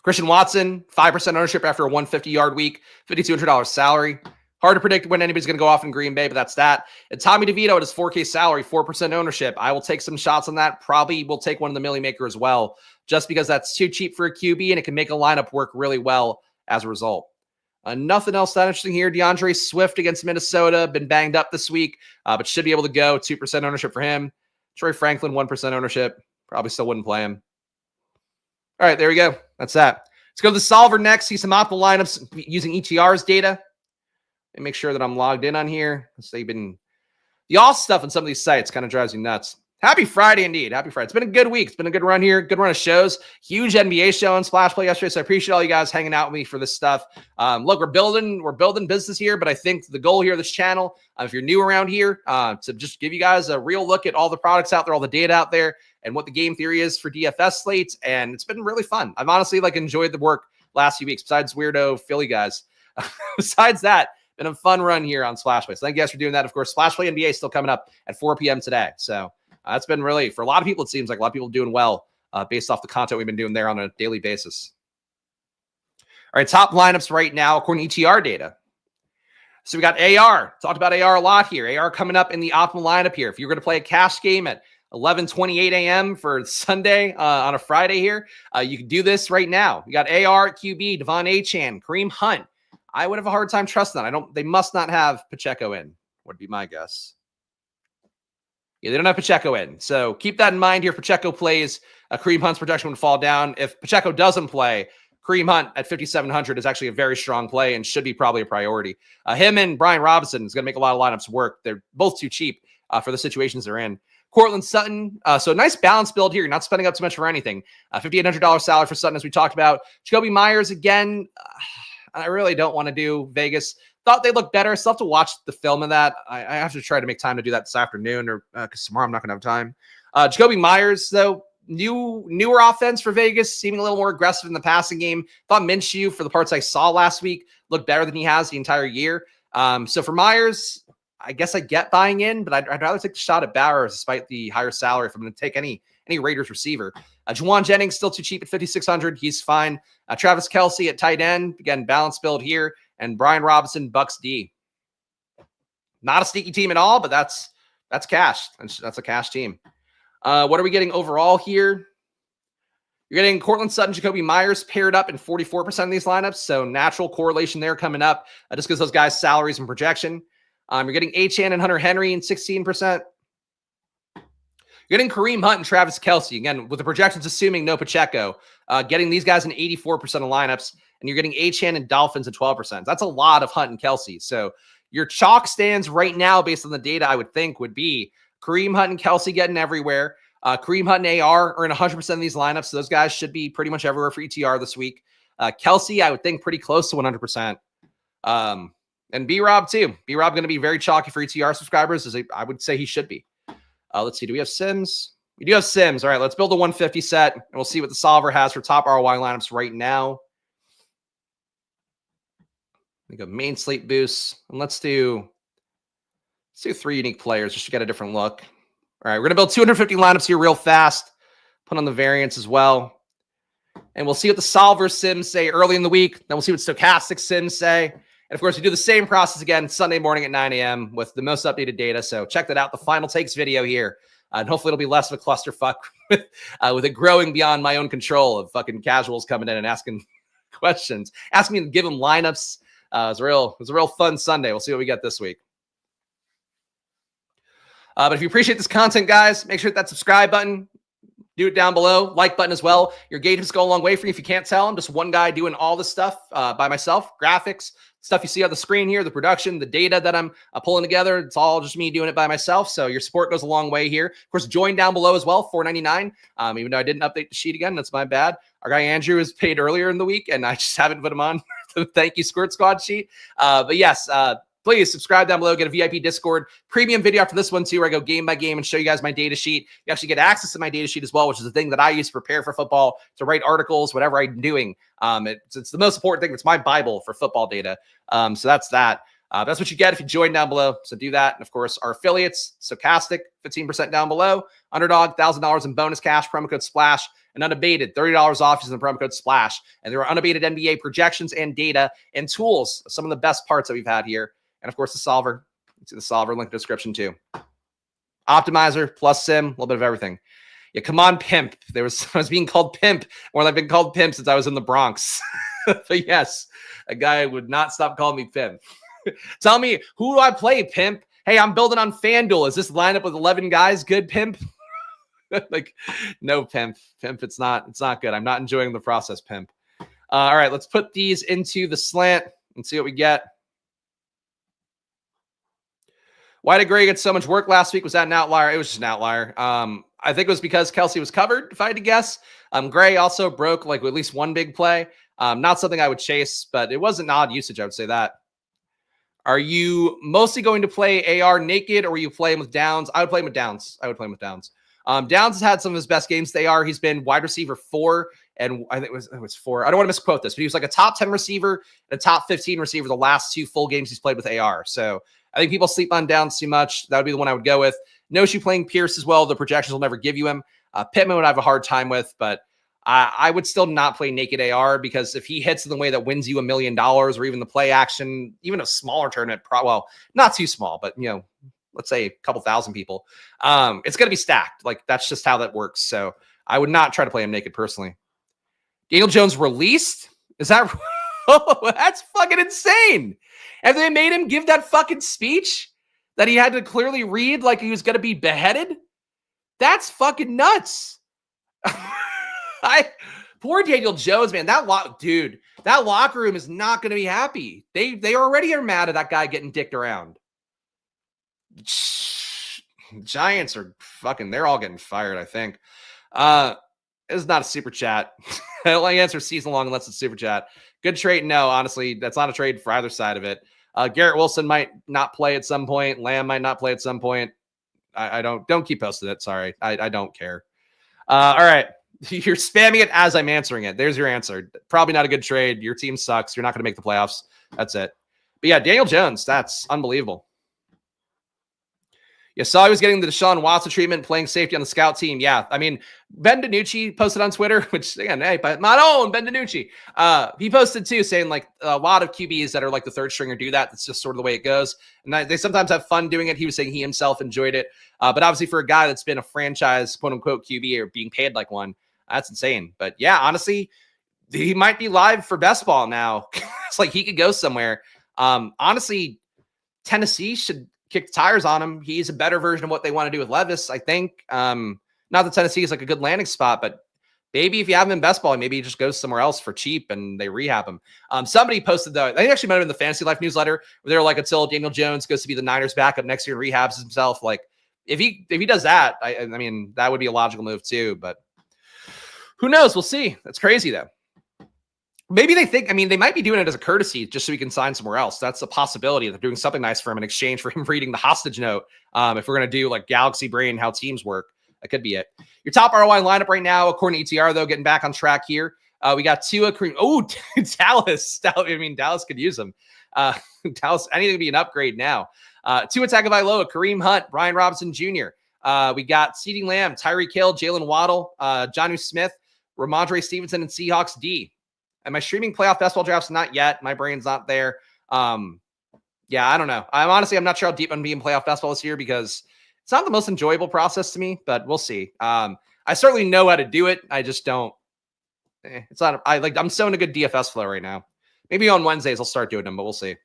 Christian Watson, 5% ownership after a 150-yard week, $5,200 salary. Hard to predict when anybody's going to go off in Green Bay, but that's that. And Tommy DeVito at his 4K salary, 4% ownership. I will take some shots on that. Probably will take one in the Millie Maker as well, just because that's too cheap for a QB and it can make a lineup work really well as a result. Nothing else that interesting here. DeAndre Swift against Minnesota, been banged up this week, but should be able to go. 2% ownership for him. Troy Franklin, 1% ownership. Probably still wouldn't play him. All right, there we go. That's that. Let's go to the solver next. See some optimal lineups using ETR's data. And make sure that I'm logged in on here. They've been the all stuff on some of these sites kind of drives me nuts. Happy Friday indeed. Happy Friday. It's been a good week. It's been a good run here. Good run of shows. Huge NBA show on Splash Play yesterday. So I appreciate all you guys hanging out with me for this stuff. Look, we're building business here, but I think the goal here of this channel, if you're new around here, to just give you guys a real look at all the products out there, all the data out there, and what the game theory is for DFS slates. And it's been really fun. I've honestly enjoyed the work last few weeks, besides weirdo Philly guys. Besides that, been a fun run here on Splash Play. So thank you guys for doing that. Of course, Splash Play NBA is still coming up at 4 p.m. today. So that's been really, for a lot of people, it seems like a lot of people doing well based off the content we've been doing there on a daily basis. All right, top lineups right now according to ETR data. So we got AR. Talked about AR a lot here. AR coming up in the optimal lineup here. If you're going to play a cash game at 11:28 a.m. for Sunday on a Friday here, you can do this right now. You got AR at QB, Devon Achane, Kareem Hunt. I would have a hard time trusting that. They must not have Pacheco in, would be my guess. Yeah, they don't have Pacheco in. So keep that in mind here. If Pacheco plays, Kareem Hunt's projection would fall down. If Pacheco doesn't play, Kareem Hunt at 5,700 is actually a very strong play and should be probably a priority. Him and Brian Robinson is going to make a lot of lineups work. They're both too cheap for the situations they're in. Cortland Sutton. So a nice balance build here. You're not spending up too much for anything. $5,800 salary for Sutton, as we talked about. Jacoby Myers, again, I really don't want to do Vegas. Thought they looked better. Still have to watch the film of that. I have to try to make time to do that this afternoon, or because tomorrow I'm not going to have time. Jacoby Myers, though, newer offense for Vegas, seeming a little more aggressive in the passing game. Thought Minshew, for the parts I saw last week, looked better than he has the entire year. So for Myers, I guess I get buying in, but I'd rather take the shot at Bowers despite the higher salary if I'm going to take any Raiders receiver. Juwan Jennings still too cheap at 5,600. He's fine. Travis Kelce at tight end. Again, balance build here. And Brian Robinson, Bucks D. Not a sneaky team at all, but that's cash. That's a cash team. What are we getting overall here? You're getting Cortland Sutton, Jacoby Myers paired up in 44% of these lineups. So natural correlation there coming up just because those guys' salaries and projection. You're getting Achane and Hunter Henry in 16%. You're getting Kareem Hunt and Travis Kelce. Again, with the projections assuming no Pacheco. Getting these guys in 84% of lineups. And you're getting Achane and Dolphins at 12%. That's a lot of Hunt and Kelce. So your chalk stands right now based on the data I would think would be Kareem Hunt and Kelce getting everywhere. Kareem Hunt and AR are in 100% of these lineups. So those guys should be pretty much everywhere for ETR this week. Kelce, I would think pretty close to 100%. And B-Rob too. B-Rob going to be very chalky for ETR subscribers, as I would say he should be. Let's see. Do we have Sims? We do have Sims. All right, let's build a 150 set, and we'll see what the solver has for top ROI lineups right now. We go main slate boosts, and let's do 3 unique players just to get a different look. All right, we're going to build 250 lineups here real fast. Put on the variants as well. And we'll see what the solver sims say early in the week. Then we'll see what stochastic sims say. And of course, we do the same process again Sunday morning at 9 a.m. with the most updated data. So check that out, the final takes video here. And hopefully it'll be less of a clusterfuck with it growing beyond my own control of fucking casuals coming in and asking questions. Asking me to give them lineups. It was a real fun Sunday. We'll see what we get this week. But if you appreciate this content, guys, make sure to hit that subscribe button. Do it down below. Like button as well. Your engagements go a long way for you. If you can't tell, I'm just one guy doing all this stuff by myself. Graphics, stuff you see on the screen here, the production, the data that I'm pulling together. It's all just me doing it by myself. So your support goes a long way here. Of course, join down below as well, $4.99. Even though I didn't update the sheet again, that's my bad. Our guy Andrew was paid earlier in the week, and I just haven't put him on the thank you Squirt Squad sheet. But yes, please subscribe down below. Get a VIP Discord premium video after this one too, where I go game by game and show you guys my data sheet. You actually get access to my data sheet as well, which is the thing that I use to prepare for football, to write articles, whatever I'm doing. It's the most important thing. It's my Bible for football data. So that's that. That's what you get if you join down below. So do that. And of course, our affiliates, Stochastic, 15% down below. Underdog, $1,000 in bonus cash, promo code SPLASH. And Unabated, $30 off using the promo code SPLASH. And there are unabated NBA projections and data and tools, some of the best parts that we've had here. And of course, the solver. You see the solver link in the description too. Optimizer plus sim, a little bit of everything. Yeah, come on, pimp. I was being called pimp more than I've been called pimp since I was in the Bronx. But yes, a guy would not stop calling me pimp. Tell me, who do I play, pimp? Hey, I'm building on FanDuel. Is this lineup with 11 guys good, pimp? Like, no, pimp. Pimp, it's not good. I'm not enjoying the process, pimp. All right, let's put these into the slant and see what we get. Why did Gray get so much work last week? Was that an outlier? It was just an outlier. I think it was because Kelce was covered, if I had to guess. Gray also broke like at least one big play. Not something I would chase, but it wasn't odd usage, I would say that. Are you mostly going to play AR naked, or are you playing with Downs? I would play him with Downs. Downs has had some of his best games with AR. He's been wide receiver 4, and I think it was 4. I don't want to misquote this, but he was like a top 10 receiver and a top 15 receiver the last 2 full games he's played with AR. So I think people sleep on Downs too much. That would be the one I would go with. No issue playing Pierce as well. The projections will never give you him. Pittman would have a hard time with, but I would still not play naked AR because if he hits in the way that wins you $1 million or even the play action, even a smaller tournament, well, not too small, but let's say a couple thousand people, it's going to be stacked. Like that's just how that works. So I would not try to play him naked personally. Daniel Jones released? Is that that's fucking insane. Have they made him give that fucking speech that he had to clearly read like he was going to be beheaded? That's fucking nuts. Poor Daniel Jones, man. That locker room is not going to be happy. They already are mad at that guy getting dicked around. Giants are fucking, they're all getting fired, I think. It's not a super chat. I only answer season long unless it's super chat. Good trade? No, honestly, that's not a trade for either side of it. Garrett Wilson might not play at some point. Lamb might not play at some point. I don't keep posting it. Sorry. I don't care. All right. You're spamming it as I'm answering it. There's your answer. Probably not a good trade. Your team sucks. You're not going to make the playoffs. That's it. But yeah, Daniel Jones, that's unbelievable. You saw he was getting the Deshaun Watson treatment, playing safety on the scout team. Yeah, I mean, Ben DiNucci posted on Twitter, which, again, hey, but my own Ben DiNucci. He posted, too, saying, like, a lot of QBs that are, like, the third stringer do that. That's just sort of the way it goes. And they sometimes have fun doing it. He was saying he himself enjoyed it. But obviously for a guy that's been a franchise, quote-unquote, QB or being paid like one, that's insane. But, yeah, honestly, he might be live for best ball now. It's like he could go somewhere. Honestly, Tennessee should kick the tires on him. He's a better version of what they want to do with Levis, I think. Not that Tennessee is like a good landing spot, but maybe if you have him in best ball, maybe he just goes somewhere else for cheap and they rehab him. Somebody posted, though, I think actually might have been the Fantasy Life newsletter, where they're like, until Daniel Jones goes to be the Niners backup next year and rehabs himself. Like, if he does that, I mean, that would be a logical move too, but who knows? We'll see. That's crazy, though. Maybe they think, I mean, they might be doing it as a courtesy just so he can sign somewhere else. That's a possibility. They're doing something nice for him in exchange for him reading the hostage note. If we're going to do like Galaxy Brain, how teams work, that could be it. Your top ROI lineup right now, according to ETR, though, getting back on track here. We got Tua, Kareem. Oh, Dallas. I mean, Dallas could use him. Dallas, anything to be an upgrade now. Tua Tagovailoa, Kareem Hunt, Brian Robinson Jr. We got CeeDee Lamb, Tyreek Hill, Jalen Waddle, Jonnu Smith, Ramondre Stevenson, and Seahawks D. Am I streaming playoff basketball drafts? Not yet. My brain's not there. Yeah, I don't know. I'm not sure how deep I'm being playoff basketball this year because it's not the most enjoyable process to me, but we'll see. I certainly know how to do it. I just don't. I'm so in a good DFS flow right now. Maybe on Wednesdays I'll start doing them, but we'll see.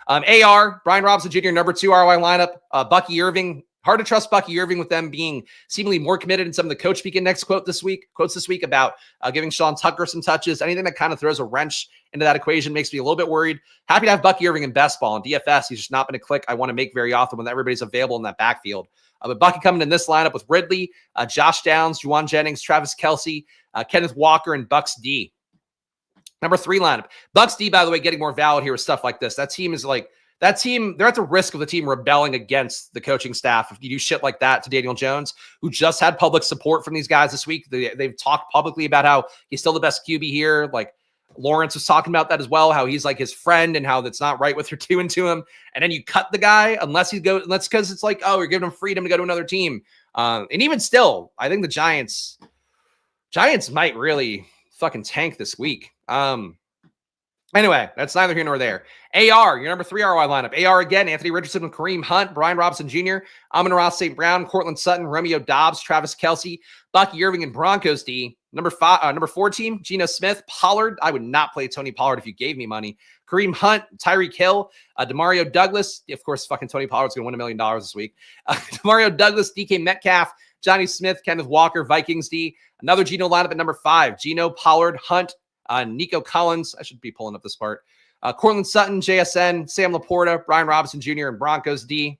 AR, Brian Robinson Jr., number 2 ROI lineup. Bucky Irving. Hard to trust Bucky Irving with them being seemingly more committed in some of the Coach Speak Index quotes this week about giving Sean Tucker some touches. Anything that kind of throws a wrench into that equation makes me a little bit worried. Happy to have Bucky Irving in best ball and DFS. He's just not been a click I want to make very often when everybody's available in that backfield. But Bucky coming in this lineup with Ridley, Josh Downs, Juwan Jennings, Travis Kelce, Kenneth Walker, and Bucks D. Number 3 lineup. Bucks D, by the way, getting more valid here with stuff like this. That team, they're at the risk of the team rebelling against the coaching staff if you do shit like that to Daniel Jones, who just had public support from these guys this week. They've talked publicly about how he's still the best QB here. Like Lawrence was talking about that as well, how he's like his friend and how that's not right what they're doing to him. And then you cut the guy unless because it's like, oh, you're giving him freedom to go to another team. And even still, I think the Giants might really fucking tank this week. Anyway, that's neither here nor there. AR, your number 3 ROI lineup. AR again, Anthony Richardson with Kareem Hunt, Brian Robinson Jr., Amon-Ra St. Brown, Cortland Sutton, Romeo Dobbs, Travis Kelce, Bucky Irving, and Broncos D. Number 4 team, Geno Smith, Pollard. I would not play Tony Pollard if you gave me money. Kareem Hunt, Tyreek Hill, Demario Douglas. Of course, fucking Tony Pollard's going to win $1 million this week. Demario Douglas, DK Metcalf, Johnny Smith, Kenneth Walker, Vikings D. Another Geno lineup at number 5, Geno, Pollard, Hunt, Nico Collins. I should be pulling up this part. Cortland Sutton, JSN, Sam Laporta, Brian Robinson Jr., and Broncos D.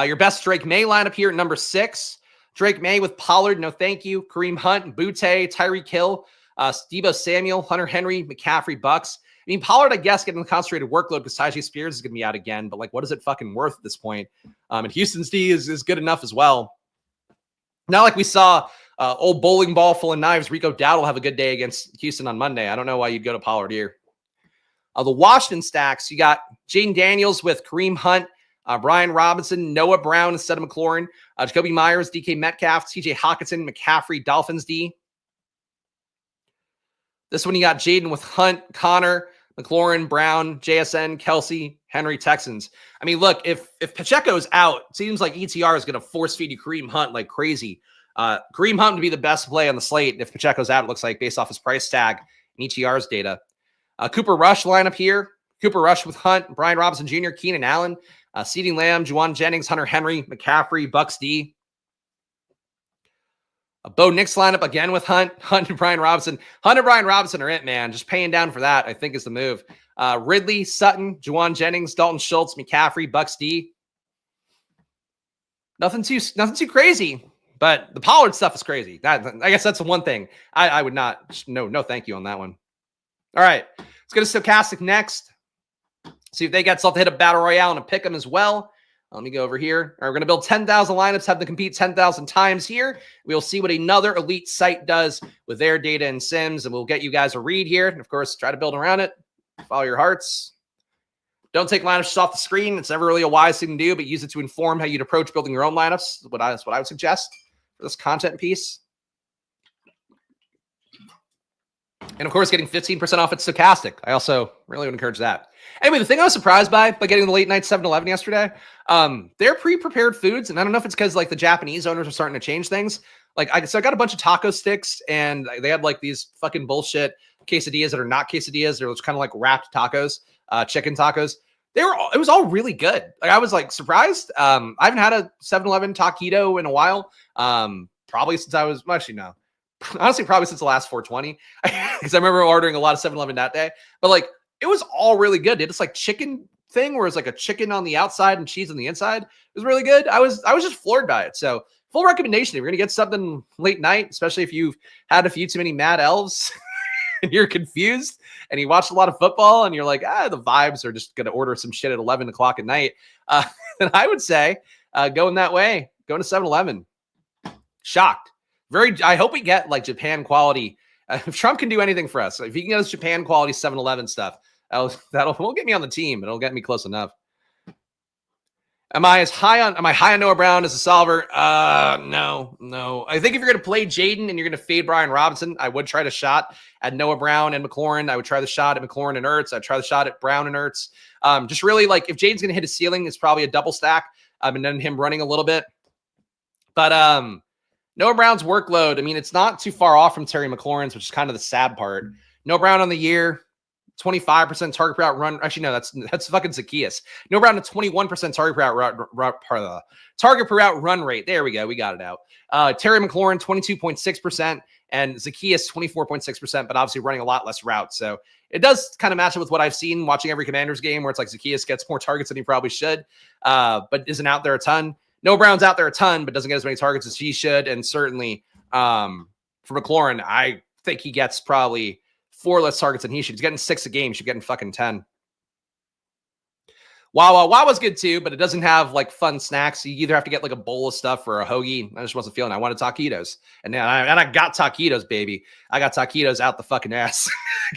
Your best Drake May lineup here at number 6. Drake May with Pollard, no thank you. Kareem Hunt, Butte, Tyreek Hill, Deebo Samuel, Hunter Henry, McCaffrey, Bucks. I mean, Pollard, I guess, getting the concentrated workload because Tyjae Spears is going to be out again. But, like, what is it fucking worth at this point? And Houston's D is good enough as well. Not like we saw old bowling ball full of knives. Rico Dowd will have a good day against Houston on Monday. I don't know why you'd go to Pollard here. The Washington stacks, you got Jaden Daniels with Kareem Hunt, Brian Robinson, Noah Brown instead of McLaurin, Jacoby Myers, DK Metcalf, TJ Hawkinson, McCaffrey, Dolphins D. This one you got Jaden with Hunt, Connor, McLaurin, Brown, JSN, Kelsey, Henry, Texans. I mean, look, if Pacheco's out, it seems like ETR is going to force feed you Kareem Hunt like crazy. Kareem Hunt would be the best play on the slate if Pacheco's out, it looks like, based off his price tag and ETR's data. Cooper Rush lineup here. Cooper Rush with Hunt, Brian Robinson Jr., Keenan Allen, CeeDee Lamb, Juwan Jennings, Hunter Henry, McCaffrey, Bucks D. Bo Nix lineup again with Hunt and Brian Robinson. Hunt and Brian Robinson are it, man. Just paying down for that, I think, is the move. Ridley, Sutton, Juwan Jennings, Dalton Schultz, McCaffrey, Bucks D. Nothing too crazy, but the Pollard stuff is crazy. I guess that's the one thing I would not. No, thank you on that one. All right, let's go to Stochastic next. See if they got something to hit a battle royale and a pick them as well. Let me go over here. All right, we're going to build 10,000 lineups, have them compete 10,000 times here. We'll see what another elite site does with their data and sims, and we'll get you guys a read here. And, of course, try to build around it. Follow your hearts. Don't take lineups off the screen. It's never really a wise thing to do, but use it to inform how you'd approach building your own lineups. That's what I would suggest for this content piece. And, of course, getting 15% off at Stochastic. I also really would encourage that. Anyway, the thing I was surprised by getting the late night 7-Eleven yesterday, they're pre-prepared foods. And I don't know if it's because, like, the Japanese owners are starting to change things. So I got a bunch of taco sticks, and they had, like, these fucking bullshit quesadillas that are not quesadillas. They're kind of like wrapped tacos, chicken tacos. It was all really good. Like, I was, like, surprised. I haven't had a 7-Eleven taquito in a while. Probably since I was, well, actually, no. Honestly, probably since the last 420, because I remember ordering a lot of 7-Eleven that day. But, like, it was all really good. They had this, like, chicken thing where it's like a chicken on the outside and cheese on the inside. It was really good. I was just floored by it. So, full recommendation. If you're going to get something late night, especially if you've had a few too many mad elves and you're confused and you watched a lot of football and you're like, the vibes are just going to order some shit at 11 o'clock at night, then I would say going that way, going to 7-Eleven. Shocked. I hope we get, like, Japan quality. If Trump can do anything for us, if he can get us Japan quality 7-Eleven stuff, won't get me on the team. It'll get me close enough. Am I high on Noah Brown as a solver? No. I think if you're going to play Jaden and you're going to fade Brian Robinson, I would try the shot at Noah Brown and McLaurin. I would try the shot at McLaurin and Ertz. I'd try the shot at Brown and Ertz. Just really, like, if Jaden's going to hit a ceiling, it's probably a double stack. And then him running a little bit. But Noah Brown's workload, I mean, it's not too far off from Terry McLaurin's, which is kind of the sad part. Noah Brown on the year, 25% target per out run. Actually, no, that's fucking Zacchaeus. Noah Brown at 21% target per out run rate. There we go. We got it out. Terry McLaurin, 22.6%, and Zacchaeus, 24.6%, but obviously running a lot less routes. So it does kind of match up with what I've seen watching every Commanders game, where it's like Zacchaeus gets more targets than he probably should, but isn't out there a ton. Noah Brown's out there a ton, but doesn't get as many targets as he should. And certainly for McLaurin, I think he gets probably 4 less targets than he should. He's getting 6 a game. He should be getting fucking 10. Wawa's good too, but it doesn't have, like, fun snacks. You either have to get, like, a bowl of stuff or a hoagie. I just wasn't feeling it. I wanted taquitos. And I got taquitos, baby. I got taquitos out the fucking ass.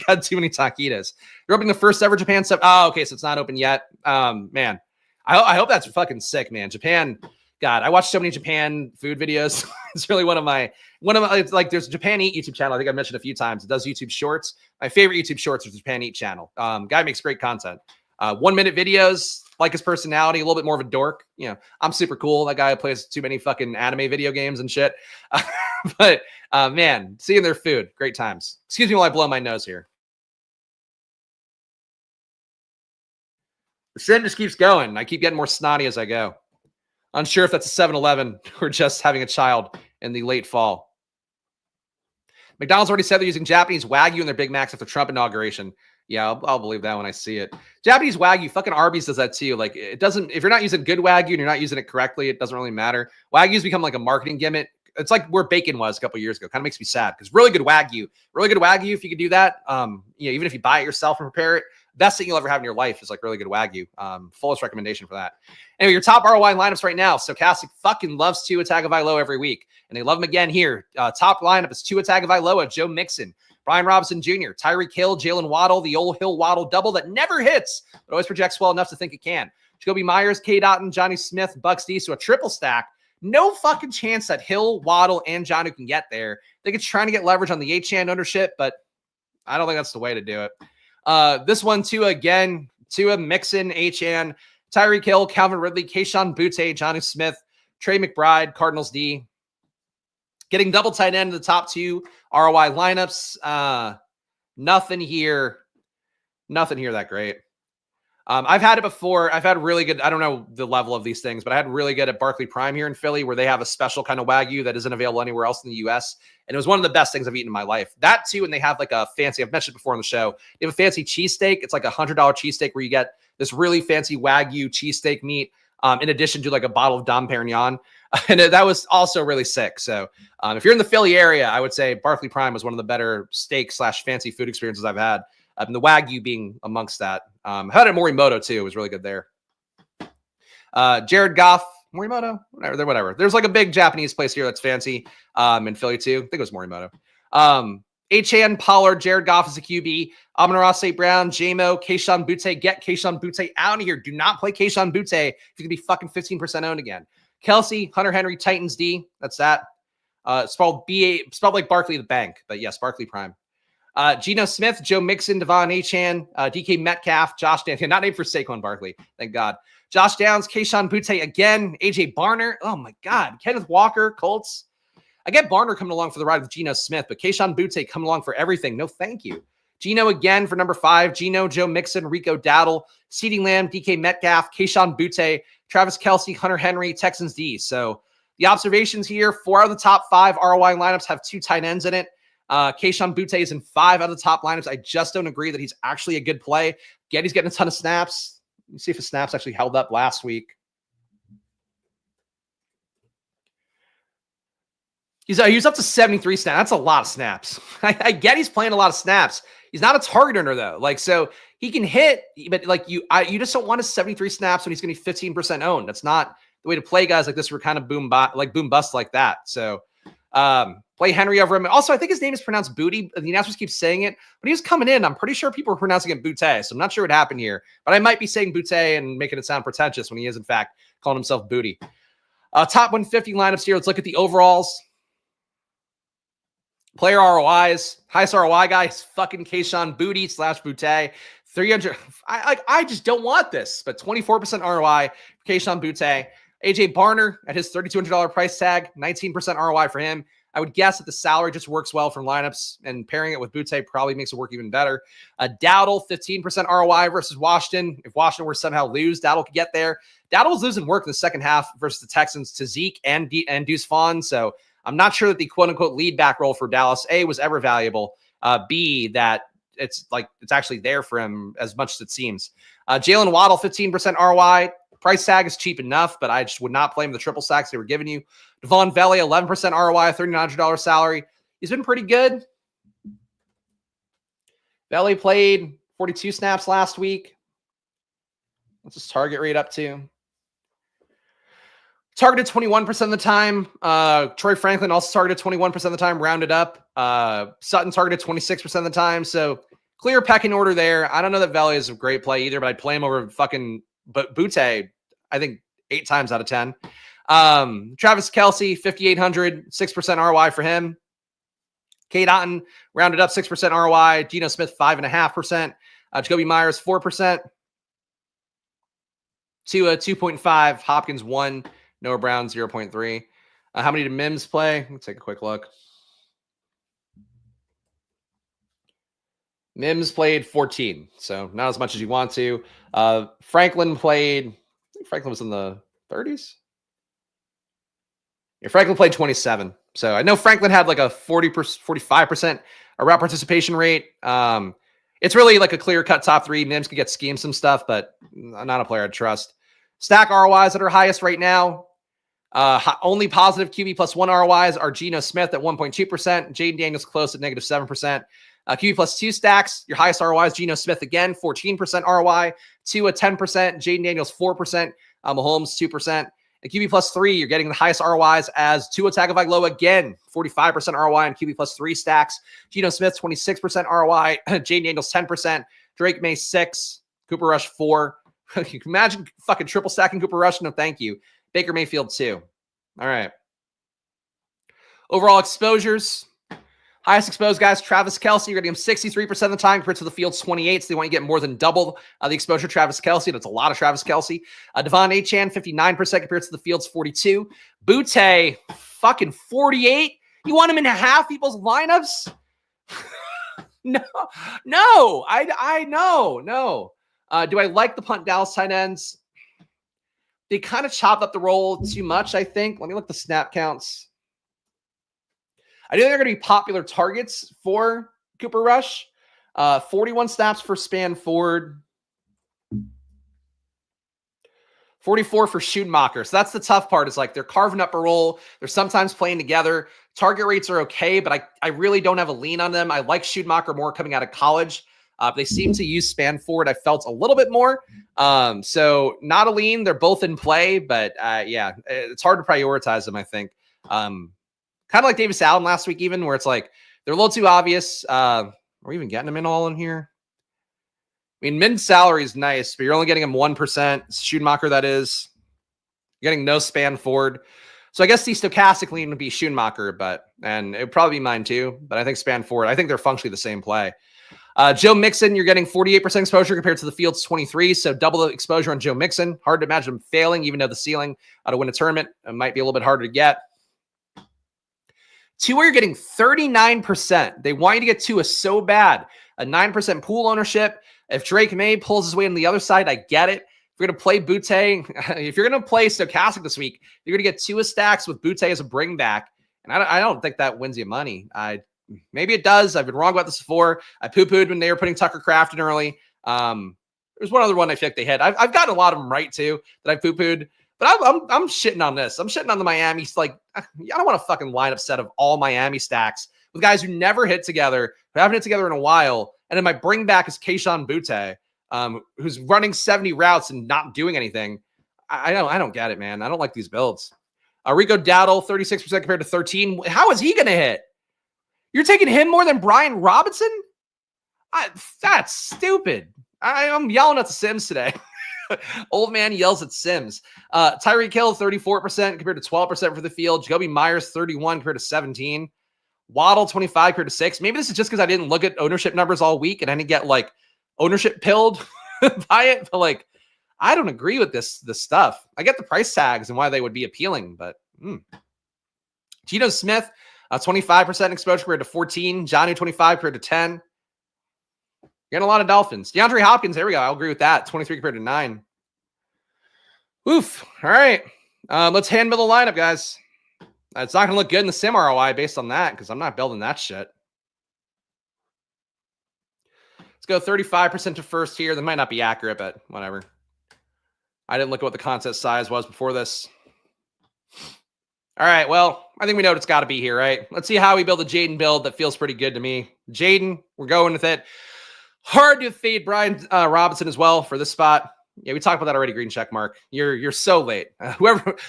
I got too many taquitos. You're opening the first ever Japan stuff. Oh, okay. So it's not open yet. Man. I hope that's fucking sick, man. Japan, God, I watch so many Japan food videos. It's really one of my, like, there's a Japan Eat YouTube channel. I think I mentioned a few times. It does YouTube shorts. My favorite YouTube shorts is the Japan Eat channel. Guy makes great content. 1-minute videos, like his personality, a little bit more of a dork. You know, I'm super cool. That guy plays too many fucking anime video games and shit. But man, seeing their food, great times. Excuse me while I blow my nose here. The sin just keeps going. I keep getting more snotty as I go. Unsure if that's a 7-Eleven or just having a child in the late fall. McDonald's already said they're using Japanese Wagyu in their Big Macs after Trump inauguration. Yeah, I'll believe that when I see it. Japanese Wagyu, fucking Arby's does that too. Like, it doesn't, if you're not using good Wagyu and you're not using it correctly, it doesn't really matter. Wagyu's become like a marketing gimmick. It's like where bacon was a couple years ago. Kind of makes me sad because really good Wagyu, if you could do that, even if you buy it yourself and prepare it, best thing you'll ever have in your life is like really good Wagyu. Fullest recommendation for that. Anyway, your top ROI lineups right now. Stochastic fucking loves Tua Tagovailoa every week, and they love him again here. Top lineup is Tua Tagovailoa, Joe Mixon, Brian Robinson Jr., Tyreek Hill, Jalen Waddle, the old Hill Waddle double that never hits, but always projects well enough to think it can. Jacoby Myers, K. Dotton, Johnny Smith, Bucks D, so a triple stack. No fucking chance that Hill, Waddle, and Johnny can get there. I think it's trying to get leverage on the H-Chan ownership, but I don't think that's the way to do it. This one, Tua again. Tua, Mixon, Achane, Tyreek Hill, Calvin Ridley, Kayshon Boutte, Jonnu Smith, Trey McBride, Cardinals D. Getting double tight end in the top 2 ROI lineups. Nothing here that great. I've had it before. I've had really good, I don't know the level of these things, but I had really good at Barclay Prime here in Philly, where they have a special kind of Wagyu that isn't available anywhere else in the US. And it was one of the best things I've eaten in my life. That too, and they have like a fancy, I've mentioned before on the show, they have a fancy cheesesteak. It's like a $100 cheesesteak where you get this really fancy Wagyu cheesesteak meat, in addition to like a bottle of Dom Perignon. And that was also really sick. So if you're in the Philly area, I would say Barclay Prime was one of the better steak / fancy food experiences I've had. And the Wagyu being amongst that. I had a Morimoto too. It was really good there. Jared Goff, Morimoto, whatever. There's like a big Japanese place here that's fancy in Philly too. I think it was Morimoto. Achane, Pollard, Jared Goff is a QB. Amon-Ra St. Brown, JMO, Kayshon Boutte. Get Kayshon Boutte out of here. Do not play Kayshon Boutte if you can be fucking 15% owned again. Kelsey, Hunter Henry, Titans D. That's that. Spelled like Barkley the Bank, but yes, Barkley Prime. Geno Smith, Joe Mixon, Devon Achane, DK Metcalf, Josh Downs, not named for Saquon Barkley, thank God. Josh Downs, Kayshon Boutte again, AJ Barner, oh my God, Kenneth Walker, Colts. I get Barner coming along for the ride with Geno Smith, but Kayshon Boutte coming along for everything. No, thank you. Geno again for number 5, Geno, Joe Mixon, Rico Dowdle, CeeDee Lamb, DK Metcalf, Kayshon Boutte, Travis Kelsey, Hunter Henry, Texans D. So the observations here, 4 out of the top 5 ROI lineups have 2 tight ends in it. Kayshon Boutte is in 5 out of the top lineups. I just don't agree that he's actually a good play. He's getting a ton of snaps. Let me see if his snaps actually held up last week. He's up to 73 snaps. That's a lot of snaps. I get he's playing a lot of snaps. He's not a target earner though. Like, so he can hit, but like you just don't want his 73 snaps when he's going to be 15% owned. That's not the way to play guys like this. We're kind of boom bust like that. So play Henry over him. Also, I think his name is pronounced Booty. The announcers keep saying it. When he was coming in, I'm pretty sure people were pronouncing it Boutte. So I'm not sure what happened here. But I might be saying Boutte and making it sound pretentious when he is, in fact, calling himself Booty. Top 150 lineups here. Let's look at the overalls. Player ROIs. Highest ROI guy is fucking Kayshon Boutte / Boutte. 300. I just don't want this. But 24% ROI for Kayshon Boutte. AJ Barner at his $3,200 price tag, 19% ROI for him. I would guess that the salary just works well from lineups, and pairing it with Boutte probably makes it work even better. Dowdle, 15% ROI versus Washington. If Washington were to somehow lose, Dowdle could get there. Dowdle was losing work in the second half versus the Texans to Zeke and Deuce Vaughn. So I'm not sure that the quote-unquote lead back role for Dallas, A, was ever valuable. B, that it's actually there for him as much as it seems. Jalen Waddle, 15% ROI. Price tag is cheap enough, but I just would not play him the triple sacks they were giving you. Devon Valley, 11% ROI, $3,900 salary. He's been pretty good. Valley played 42 snaps last week. What's his target rate up to? Targeted 21% of the time. Troy Franklin also targeted 21% of the time, rounded up. Sutton targeted 26% of the time. So clear pecking order there. I don't know that Valley is a great play either, but I'd play him over fucking Boutte, I think 8 times out of 10. Travis Kelsey, 5,800, 6% ROI for him. Kate Otten, rounded up 6% ROI. Geno Smith, 5.5%. Jacoby Myers, 4%. Tua, 2.5. Hopkins, 1. Noah Brown, 0.3. How many did Mims play? Let's take a quick look. Mims played 14, so not as much as you want to. Franklin played, I think Franklin was in the 30s. Yeah, Franklin played 27. So I know Franklin had like a 45% route participation rate. It's really like a clear-cut top 3. Mims could get schemed some stuff, but not a player I'd trust. Stack ROIs that are highest right now. Only positive QB plus 1 ROIs are Geno Smith at 1.2%. Jaden Daniels close at -7%. QB plus 2 stacks, your highest ROI is Geno Smith again, 14% ROI. Tua 10%, Jaden Daniels 4%, Mahomes 2%. And QB plus 3, you're getting the highest ROIs as Tua Tagovailoa again, 45% ROI on QB plus 3 stacks. Geno Smith 26% ROI, Jaden Daniels 10%, Drake May 6, Cooper Rush 4. You can imagine fucking triple stacking Cooper Rush? No, thank you. Baker Mayfield 2. All right. Overall exposures. Highest exposed guys, Travis Kelce. You're going to give him 63% of the time compared to the field's 28. So they want to get more than double the exposure to Travis Kelce. That's a lot of Travis Kelce. Devon Achane, 59% compared to the field's 42. Butte, fucking 48. You want him in half people's lineups? No. I know. No. Do I like the punt Dallas tight ends? They kind of chopped up the role too much, I think. Let me look at the snap counts. I know they're going to be popular targets for Cooper Rush. 41 snaps for Span Ford. 44 for Schumacher. So that's the tough part, is like they're carving up a role. They're sometimes playing together. Target rates are okay, but I really don't have a lean on them. I like Schumacher more coming out of college. They seem to use Span Ford, I felt, a little bit more. So not a lean. They're both in play, but yeah, it's hard to prioritize them, I think. Kind of like Davis Allen last week, even, where it's like they're a little too obvious. Are we even getting them in all in here? I mean, min salary is nice, but you're only getting him 1%. Schumacher, that is. You're getting no Span Ford. So I guess the stochastic lean would be Schumacher, and it would probably be mine too. But I think Span Ford, I think they're functionally the same play. Joe Mixon, you're getting 48% exposure compared to the field's 23. So double the exposure on Joe Mixon. Hard to imagine him failing, even though the ceiling to win a tournament might be a little bit harder to get. Tua, you're getting 39%. They want you to get Tua so bad. A 9% pool ownership. If Drake May pulls his way on the other side, I get it. If you're going to play Butte, if you're going to play Stochastic this week, you're going to get Tua stacks with Butte as a bring back. And I don't think that wins you money. Maybe it does. I've been wrong about this before. I poo-pooed when they were putting Tucker Kraft in early. There's one other one I feel like they had. I've gotten a lot of them right too that I poo-pooed. But I'm shitting on this. I'm shitting on the Miami. Like, I don't want a fucking lineup set of all Miami stacks with guys who never hit together, who haven't hit together in a while. And then my bring back is Kayshon Butte, who's running 70 routes and not doing anything. I don't get it, man. I don't like these builds. Rico Dowdle, 36% compared to 13. How is he going to hit? You're taking him more than Brian Robinson? That's stupid. I'm yelling at the Sims today. Old man yells at Sims. Tyreek Hill, 34% compared to 12% for the field. Jacoby Myers, 31 compared to 17. Waddle, 25 compared to 6. Maybe this is just because I didn't look at ownership numbers all week and I didn't get like ownership pilled by it. But like, I don't agree with this stuff. I get the price tags and why they would be appealing, but Geno Smith, 25% exposure compared to 14. Johnny, 25 compared to 10. Getting a lot of Dolphins. DeAndre Hopkins, there we go. I'll agree with that. 23 compared to 9. Oof. All right. Let's handle the lineup, guys. It's not going to look good in the sim ROI based on that because I'm not building that shit. Let's go 35% to first here. That might not be accurate, but whatever. I didn't look at what the contest size was before this. All right. Well, I think we know what it's got to be here, right? Let's see how we build a Jaden build that feels pretty good to me. Jaden, we're going with it. Hard to fade Brian Robinson as well for this spot. Yeah, we talked about that already. Green check mark. You're so late.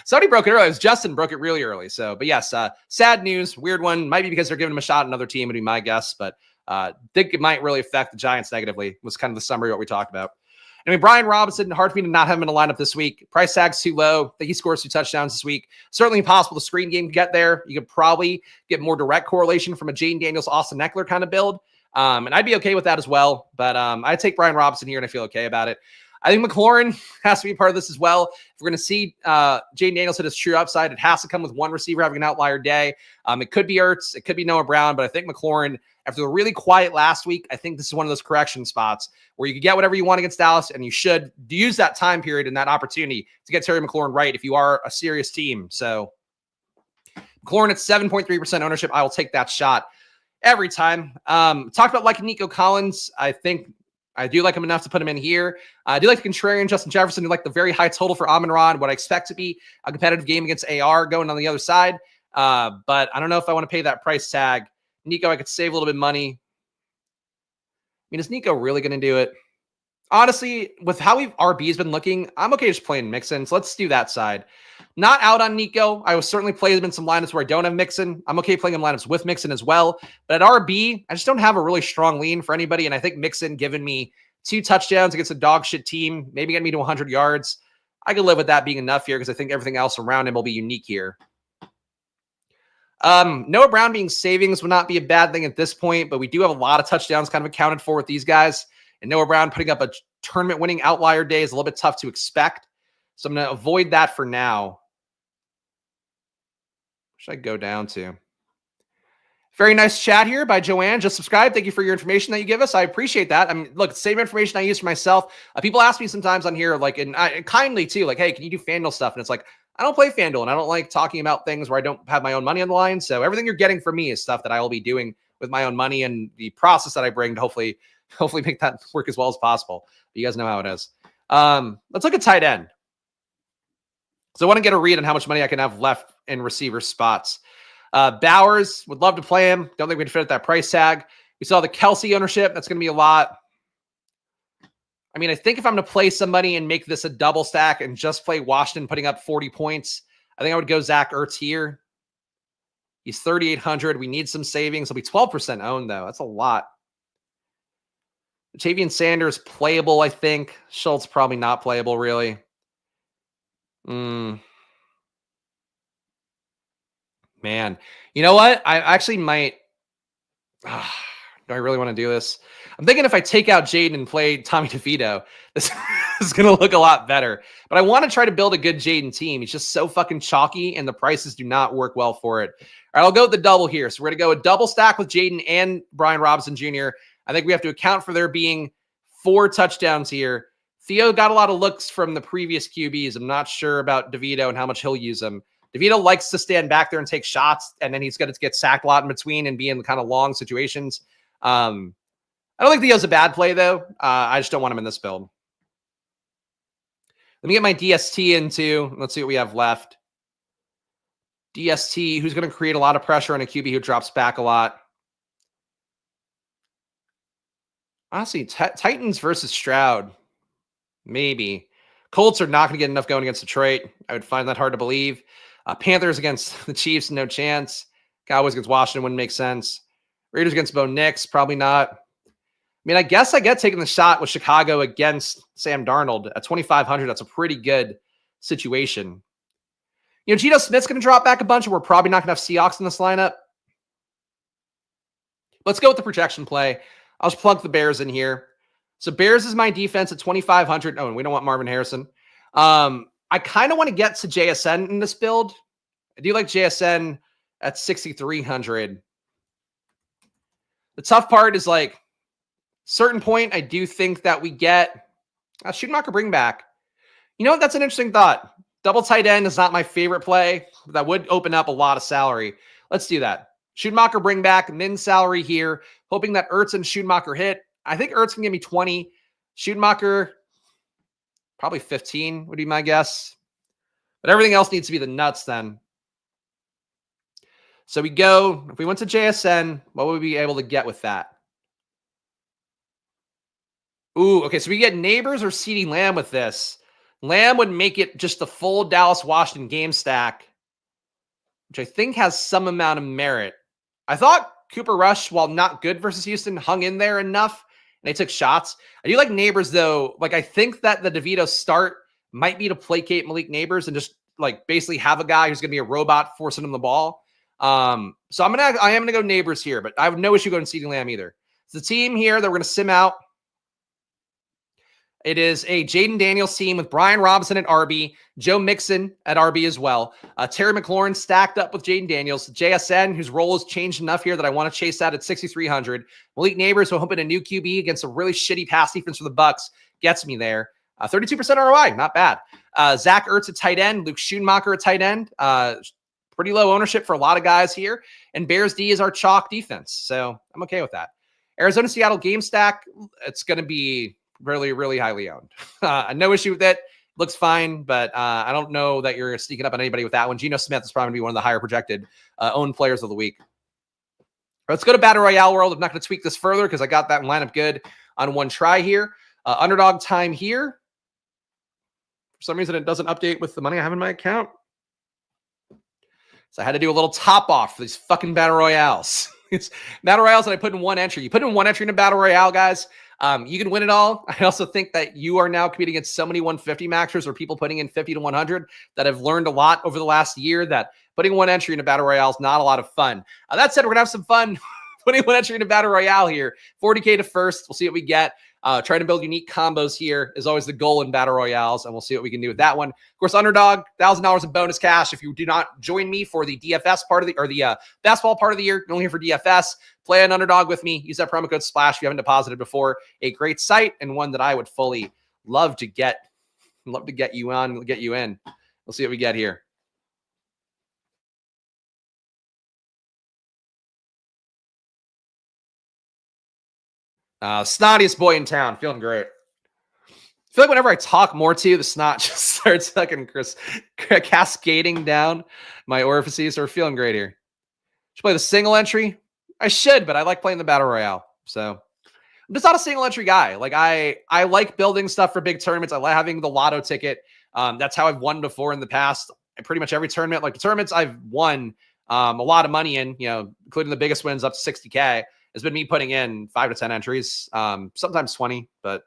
Somebody broke it early. It was Justin broke it really early. So, but yes, sad news. Weird one. Might be because they're giving him a shot at another team. Would be my guess, but think it might really affect the Giants negatively. Was kind of the summary of what we talked about. I mean, Brian Robinson, hard for me to not have him in a lineup this week. Price tag's too low. I think he scores 2 touchdowns this week. Certainly impossible the screen game to get there. You could probably get more direct correlation from a Jaden Daniels, Austin Eckler kind of build. And I'd be okay with that as well. But I'd take Brian Robinson here and I feel okay about it. I think McLaurin has to be part of this as well. If we're going to see Jaden Daniels hit his true upside, it has to come with one receiver having an outlier day. It could be Ertz. It could be Noah Brown. But I think McLaurin, after the really quiet last week, I think this is one of those correction spots where you can get whatever you want against Dallas, and you should use that time period and that opportunity to get Terry McLaurin right if you are a serious team. So McLaurin at 7.3% ownership. I will take that shot every time. Talked about like Nico Collins. I think I do like him enough to put him in here. I do like the contrarian Justin Jefferson. I do like the very high total for Amon-Ra, what I expect to be a competitive game against AR going on the other side. But I don't know if I want to pay that price tag. Nico, I could save a little bit of money. I mean, is Nico really going to do it? Honestly, with how RB's been looking, I'm okay just playing Mixon. So let's do that side. Not out on Nico. I will certainly play him in some lineups where I don't have Mixon. I'm okay playing him lineups with Mixon as well. But at RB, I just don't have a really strong lean for anybody. And I think Mixon giving me 2 touchdowns against a dog shit team, maybe getting me to 100 yards. I could live with that being enough here because I think everything else around him will be unique here. Noah Brown being savings would not be a bad thing at this point, but we do have a lot of touchdowns kind of accounted for with these guys. And Noah Brown putting up a tournament winning outlier day is a little bit tough to expect. So I'm going to avoid that for now. What should I go down to? Very nice chat here by Joanne. Just subscribe. Thank you for your information that you give us. I appreciate that. I mean, look, same information I use for myself. People ask me sometimes on here, like, and kindly too, like, hey, can you do FanDuel stuff? And it's like, I don't play FanDuel and I don't like talking about things where I don't have my own money on the line. So everything you're getting from me is stuff that I will be doing with my own money and the process that I bring to hopefully make that work as well as possible. But you guys know how it is. Let's look at tight end. So I want to get a read on how much money I can have left in receiver spots. Bowers, would love to play him. Don't think we'd fit at that price tag. We saw the Kelsey ownership. That's going to be a lot. I mean, I think if I'm going to play somebody and make this a double stack and just play Washington putting up 40 points, I think I would go Zach Ertz here. He's 3,800. We need some savings. He'll be 12% owned, though. That's a lot. Tavian Sanders, playable, I think. Schultz, probably not playable, really. Man, you know what? I actually might. Do I really want to do this? I'm thinking if I take out Jaden and play Tommy DeVito, this is going to look a lot better. But I want to try to build a good Jaden team. He's just so fucking chalky, and the prices do not work well for it. All right, I'll go with the double here. So we're going to go a double stack with Jaden and Brian Robinson Jr. I think we have to account for there being 4 touchdowns here. Theo got a lot of looks from the previous QBs. I'm not sure about DeVito and how much he'll use them. DeVito likes to stand back there and take shots, and then he's going to get sacked a lot in between and be in kind of long situations. I don't think Theo's a bad play, though. I just don't want him in this build. Let me get my DST into. Let's see what we have left. DST, who's going to create a lot of pressure on a QB who drops back a lot. Honestly, Titans versus Stroud. Maybe. Colts are not going to get enough going against Detroit. I would find that hard to believe. Panthers against the Chiefs, no chance. Cowboys against Washington wouldn't make sense. Raiders against Bo Nix, probably not. I mean, I guess I get taking the shot with Chicago against Sam Darnold at 2,500. That's a pretty good situation. You know, Geno Smith's going to drop back a bunch, and we're probably not going to have Seahawks in this lineup. Let's go with the projection play. I'll just plug the Bears in here. So Bears is my defense at 2,500. Oh, and we don't want Marvin Harrison. I kind of want to get to JSN in this build. I do like JSN at 6,300. The tough part is like certain point. I do think that we get a Schumacher bring back. You know what? That's an interesting thought. Double tight end is not my favorite play. But that would open up a lot of salary. Let's do that. Schumacher bring back min salary here. Hoping that Ertz and Schumacher hit. I think Ertz can give me 20. Schumacher, probably 15 would be my guess. But everything else needs to be the nuts then. So we go, if we went to JSN, what would we be able to get with that? Ooh, okay, so we get Neighbors or CeeDee Lamb with this. Lamb would make it just the full Dallas-Washington game stack, which I think has some amount of merit. I thought Cooper Rush, while not good versus Houston, hung in there enough, and they took shots. I do like Neighbors, though. Like, I think that the DeVito start might be to placate Malik Neighbors and just, like, basically have a guy who's going to be a robot forcing him the ball. So I am gonna go Neighbors here, but I have no issue going CeeDee Lamb either. It's the team here that we're gonna sim out. It is a Jaden Daniels team with Brian Robinson at RB, Joe Mixon at RB as well. Terry McLaurin stacked up with Jaden Daniels, JSN, whose role has changed enough here that I want to chase that at 6,300. Malik Neighbors, who hoping a new QB against a really shitty pass defense for the Bucks, gets me there. 32% ROI, not bad. Zach Ertz at tight end, Luke Schoonmaker at tight end. Pretty low ownership for a lot of guys here. And Bears D is our chalk defense. So I'm okay with that. Arizona-Seattle game stack, it's going to be really, really highly owned. No issue with it. Looks fine, but I don't know that you're sneaking up on anybody with that one. Geno Smith is probably going to be one of the higher projected owned players of the week. Let's go to Battle Royale World. I'm not going to tweak this further because I got that lineup good on one try here. Underdog time here. For some reason, it doesn't update with the money I have in my account. So I had to do a little top off for these fucking Battle Royales. It's Battle Royales that I put in one entry. You put in one entry in a Battle Royale, guys. You can win it all. I also think that you are now competing against so many 150 maxers or people putting in 50 to 100 that have learned a lot over the last year that putting one entry in a battle royale is not a lot of fun. That said, we're going to have some fun putting one entry in a battle royale here. 40K to first. We'll see what we get. Trying to build unique combos here is always the goal in battle royales, and we'll see what we can do with that one. Of course, Underdog, $1,000 in bonus cash. If you do not join me for the DFS part of the basketball part of the year, you're only here for DFS. Play an Underdog with me. Use that promo code SPLASH if you haven't deposited before. A great site and one that I would fully love to get you on, get you in. We'll see what we get here. Snottiest boy in town. Feeling great. I feel like whenever I talk more to you, the snot just starts fucking cascading down my orifices. So we're feeling great here. Should play the single entry? I should, but I like playing the battle royale. So I'm just not a single entry guy. Like I like building stuff for big tournaments. I like having the lotto ticket. That's how I've won before in the past. Pretty much every tournament, like the tournaments I've won a lot of money in, including the biggest wins up to 60K. Has been me putting in 5 to 10 entries, sometimes 20, but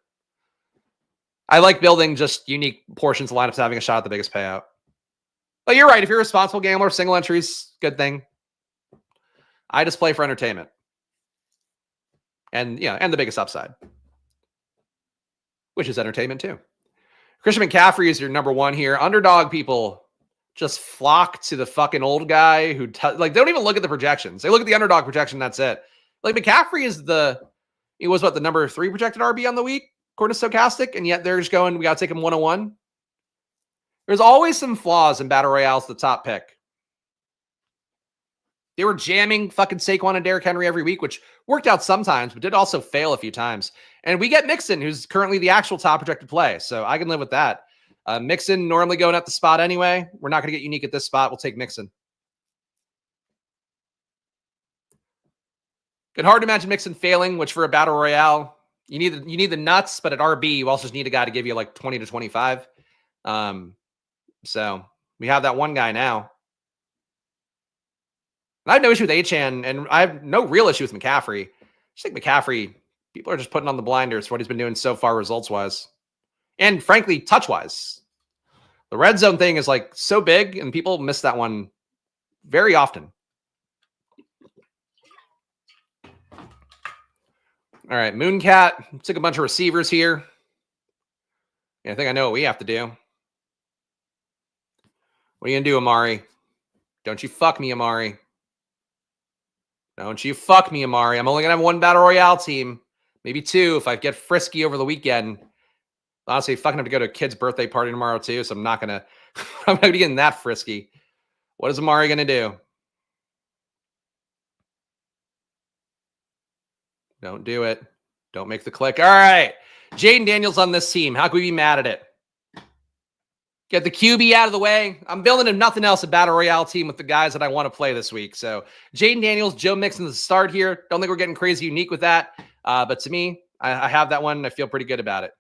I like building just unique portions of lineups, having a shot at the biggest payout. But you're right. If you're a responsible gambler, single entries, good thing. I just play for entertainment. And and the biggest upside, which is entertainment too. Christian McCaffrey is your number one here. Underdog people just flock to the fucking old guy who they don't even look at the projections. They look at the underdog projection. That's it. Like McCaffrey is the number 3 projected RB on the week, according to Stochastic, and yet they're just going, we got to take him 101. There's always some flaws in battle royales, the top pick. They were jamming fucking Saquon and Derrick Henry every week, which worked out sometimes, but did also fail a few times. And we get Mixon, who's currently the actual top projected play, so I can live with that. Mixon normally going at the spot anyway. We're not going to get unique at this spot. We'll take Mixon. Good, hard to imagine Mixon failing, which for a battle royale, you need the nuts, but at RB, you also just need a guy to give you like 20 to 25. So we have that one guy now. And I have no issue with Achane, and I have no real issue with McCaffrey. I just think McCaffrey, people are just putting on the blinders for what he's been doing so far results-wise. And frankly, touch-wise. The red zone thing is like so big, and people miss that one very often. All right, Mooncat. Took a bunch of receivers here. Yeah, I think I know what we have to do. What are you going to do, Amari? Don't you fuck me, Amari. Don't you fuck me, Amari. I'm only going to have one Battle Royale team. Maybe 2 if I get frisky over the weekend. Honestly, fucking have to go to a kid's birthday party tomorrow, too, so I'm not going to I'm not going to be getting that frisky. What is Amari going to do? Don't do it. Don't make the click. All right. Jaden Daniels on this team. How can we be mad at it? Get the QB out of the way. I'm building him nothing else, a Battle Royale team with the guys that I want to play this week. So Jaden Daniels, Joe Mixon to start here. Don't think we're getting crazy unique with that. But to me, I have that one, and I feel pretty good about it.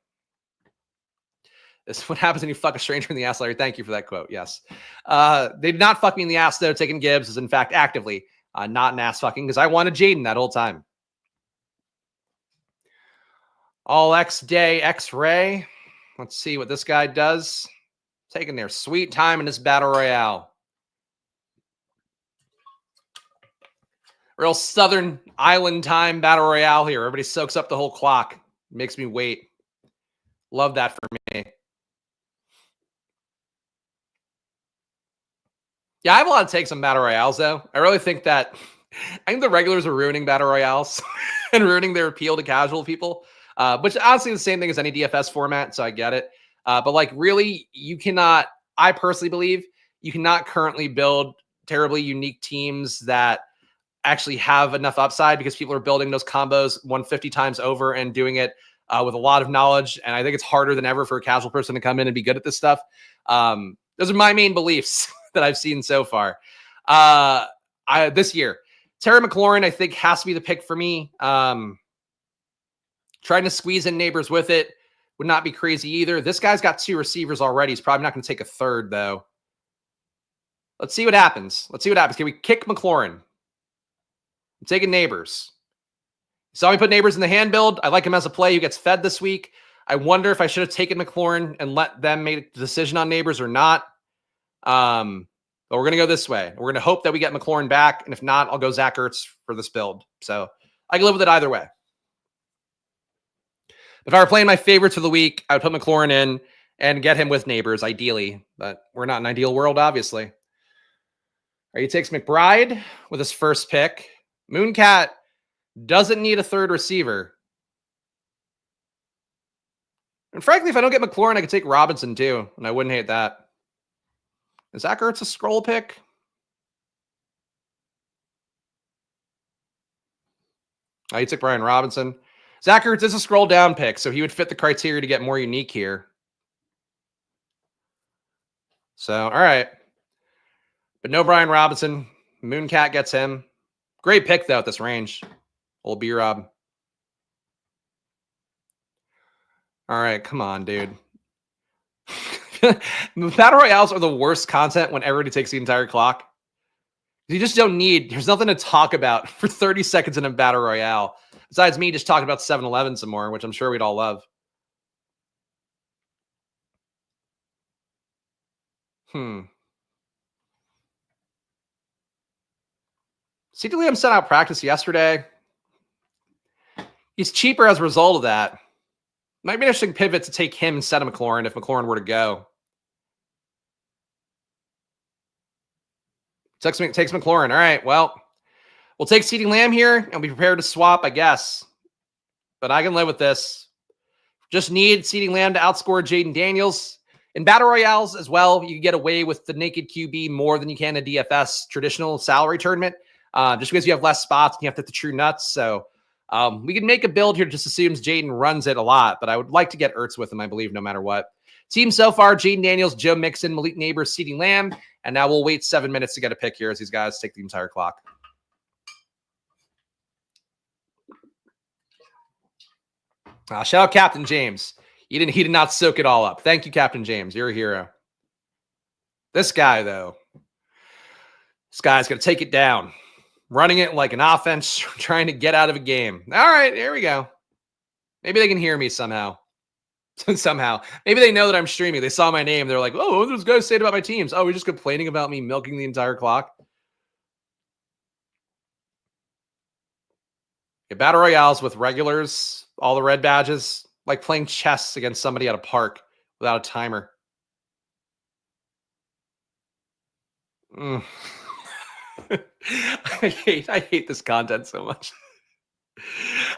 This is what happens when you fuck a stranger in the ass, Larry. Thank you for that quote. Yes. They did not fuck me in the ass, though. Taking Gibbs is, in fact, actively not an ass fucking because I wanted Jaden that whole time. All X Day X-Ray. Let's see what this guy does. Taking their sweet time in this Battle Royale. Real Southern Island time Battle Royale here. Everybody soaks up the whole clock. Makes me wait. Love that for me. Yeah, I have a lot of takes on Battle Royales, though. I really think that I think the regulars are ruining Battle Royales and ruining their appeal to casual people, which honestly is the same thing as any DFS format, so I get it. But like really, you cannot, I personally believe, you cannot currently build terribly unique teams that actually have enough upside because people are building those combos 150 times over and doing it with a lot of knowledge. And I think it's harder than ever for a casual person to come in and be good at this stuff. Those are my main beliefs that I've seen so far. This year, Terry McLaurin, I think, has to be the pick for me. Trying to squeeze in Neighbors with it would not be crazy either. This guy's got 2 receivers already. He's probably not going to take a third, though. Let's see what happens. Let's see what happens. Can we kick McLaurin? I'm taking Neighbors. Saw me put Neighbors in the hand build. I like him as a play who gets fed this week. I wonder if I should have taken McLaurin and let them make the decision on Neighbors or not. But we're going to go this way. We're going to hope that we get McLaurin back. And if not, I'll go Zach Ertz for this build. So I can live with it either way. If I were playing my favorites for the week, I would put McLaurin in and get him with Neighbors, ideally. But we're not in an ideal world, obviously. All right, he takes McBride with his first pick. Mooncat doesn't need a third receiver. And frankly, if I don't get McLaurin, I could take Robinson too, and I wouldn't hate that. Is Zach Ertz a scroll pick? He took Brian Robinson. Zach Ertz is a scroll down pick, so he would fit the criteria to get more unique here. So, all right. But no Brian Robinson. Mooncat gets him. Great pick, though, at this range. Old B-Rob. All right, come on, dude. Battle Royales are the worst content when everybody takes the entire clock. You just don't need, there's nothing to talk about for 30 seconds in a Battle Royale. Besides me just talking about 7-Eleven some more, which I'm sure we'd all love. CeeDee Lamb sent out practice yesterday. He's cheaper as a result of that. Might be an interesting pivot to take him instead of McLaurin if McLaurin were to go. Takes McLaurin. All right, well, we'll take CeeDee Lamb here and be prepared to swap, I guess. But I can live with this. Just need CeeDee Lamb to outscore Jaden Daniels. In Battle Royales as well, you can get away with the naked QB more than you can in a DFS traditional salary tournament. Just because you have less spots and you have to hit the true nuts. So we can make a build here that just assumes Jaden runs it a lot. But I would like to get Ertz with him, I believe, no matter what. Team so far, Jaden Daniels, Joe Mixon, Malik Neighbors, CeeDee Lamb. And now we'll wait 7 minutes to get a pick here as these guys take the entire clock. Shout out Captain James. He did not soak it all up. Thank you, Captain James. You're a hero. This guy, though. This guy's going to take it down. Running it like an offense, trying to get out of a game. All right, here we go. Maybe they can hear me somehow. Somehow. Maybe they know that I'm streaming. They saw my name. They're like, oh, what are those guys saying about my teams? Oh, we're just complaining about me milking the entire clock. Yeah, Battle Royales with regulars, all the red badges, like playing chess against somebody at a park without a timer. I hate this content so much.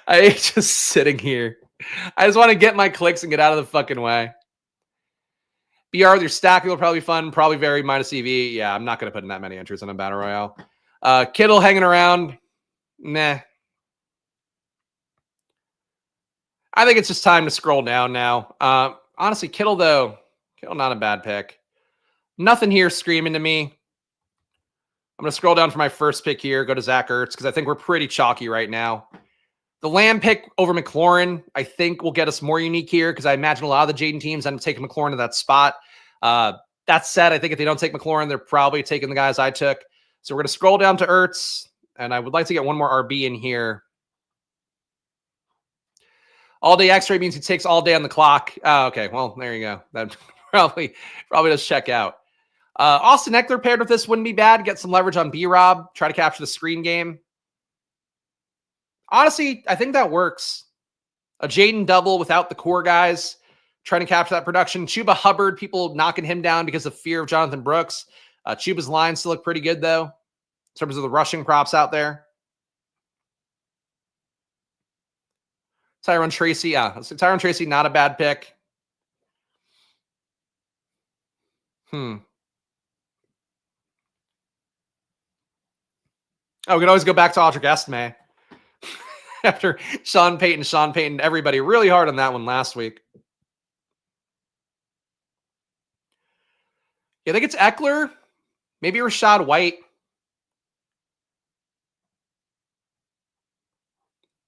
I hate just sitting here. I just want to get my clicks and get out of the fucking way. BR with your stacking will probably be fun. Probably very minus EV. Yeah, I'm not going to put in that many entries on a Battle Royale. Kittle hanging around. Nah. I think it's just time to scroll down now. Honestly, Kittle, though. Kittle, not a bad pick. Nothing here screaming to me. I'm going to scroll down for my first pick here. Go to Zach Ertz because I think we're pretty chalky right now. The Lamb pick over McLaurin, I think, will get us more unique here because I imagine a lot of the Jaden teams end up taking McLaurin to that spot. That said, I think if they don't take McLaurin, they're probably taking the guys I took. So we're going to scroll down to Ertz, and I would like to get one more RB in here. All day X-ray means he takes all day on the clock. Okay, well, there you go. That probably does check out. Austin Eckler paired with this wouldn't be bad. Get some leverage on B-Rob. Try to capture the screen game. Honestly, I think that works. A Jaden double without the core guys. Trying to capture that production. Chuba Hubbard, people knocking him down because of fear of Jonathan Brooks. Chuba's lines still look pretty good, though, in terms of the rushing props out there. Tyron Tracy, yeah. Tyron Tracy, not a bad pick. Oh, we can always go back to Audric Estime. After Sean Payton, everybody really hard on that one last week. Yeah, I think it's Eckler. Maybe Rashad White.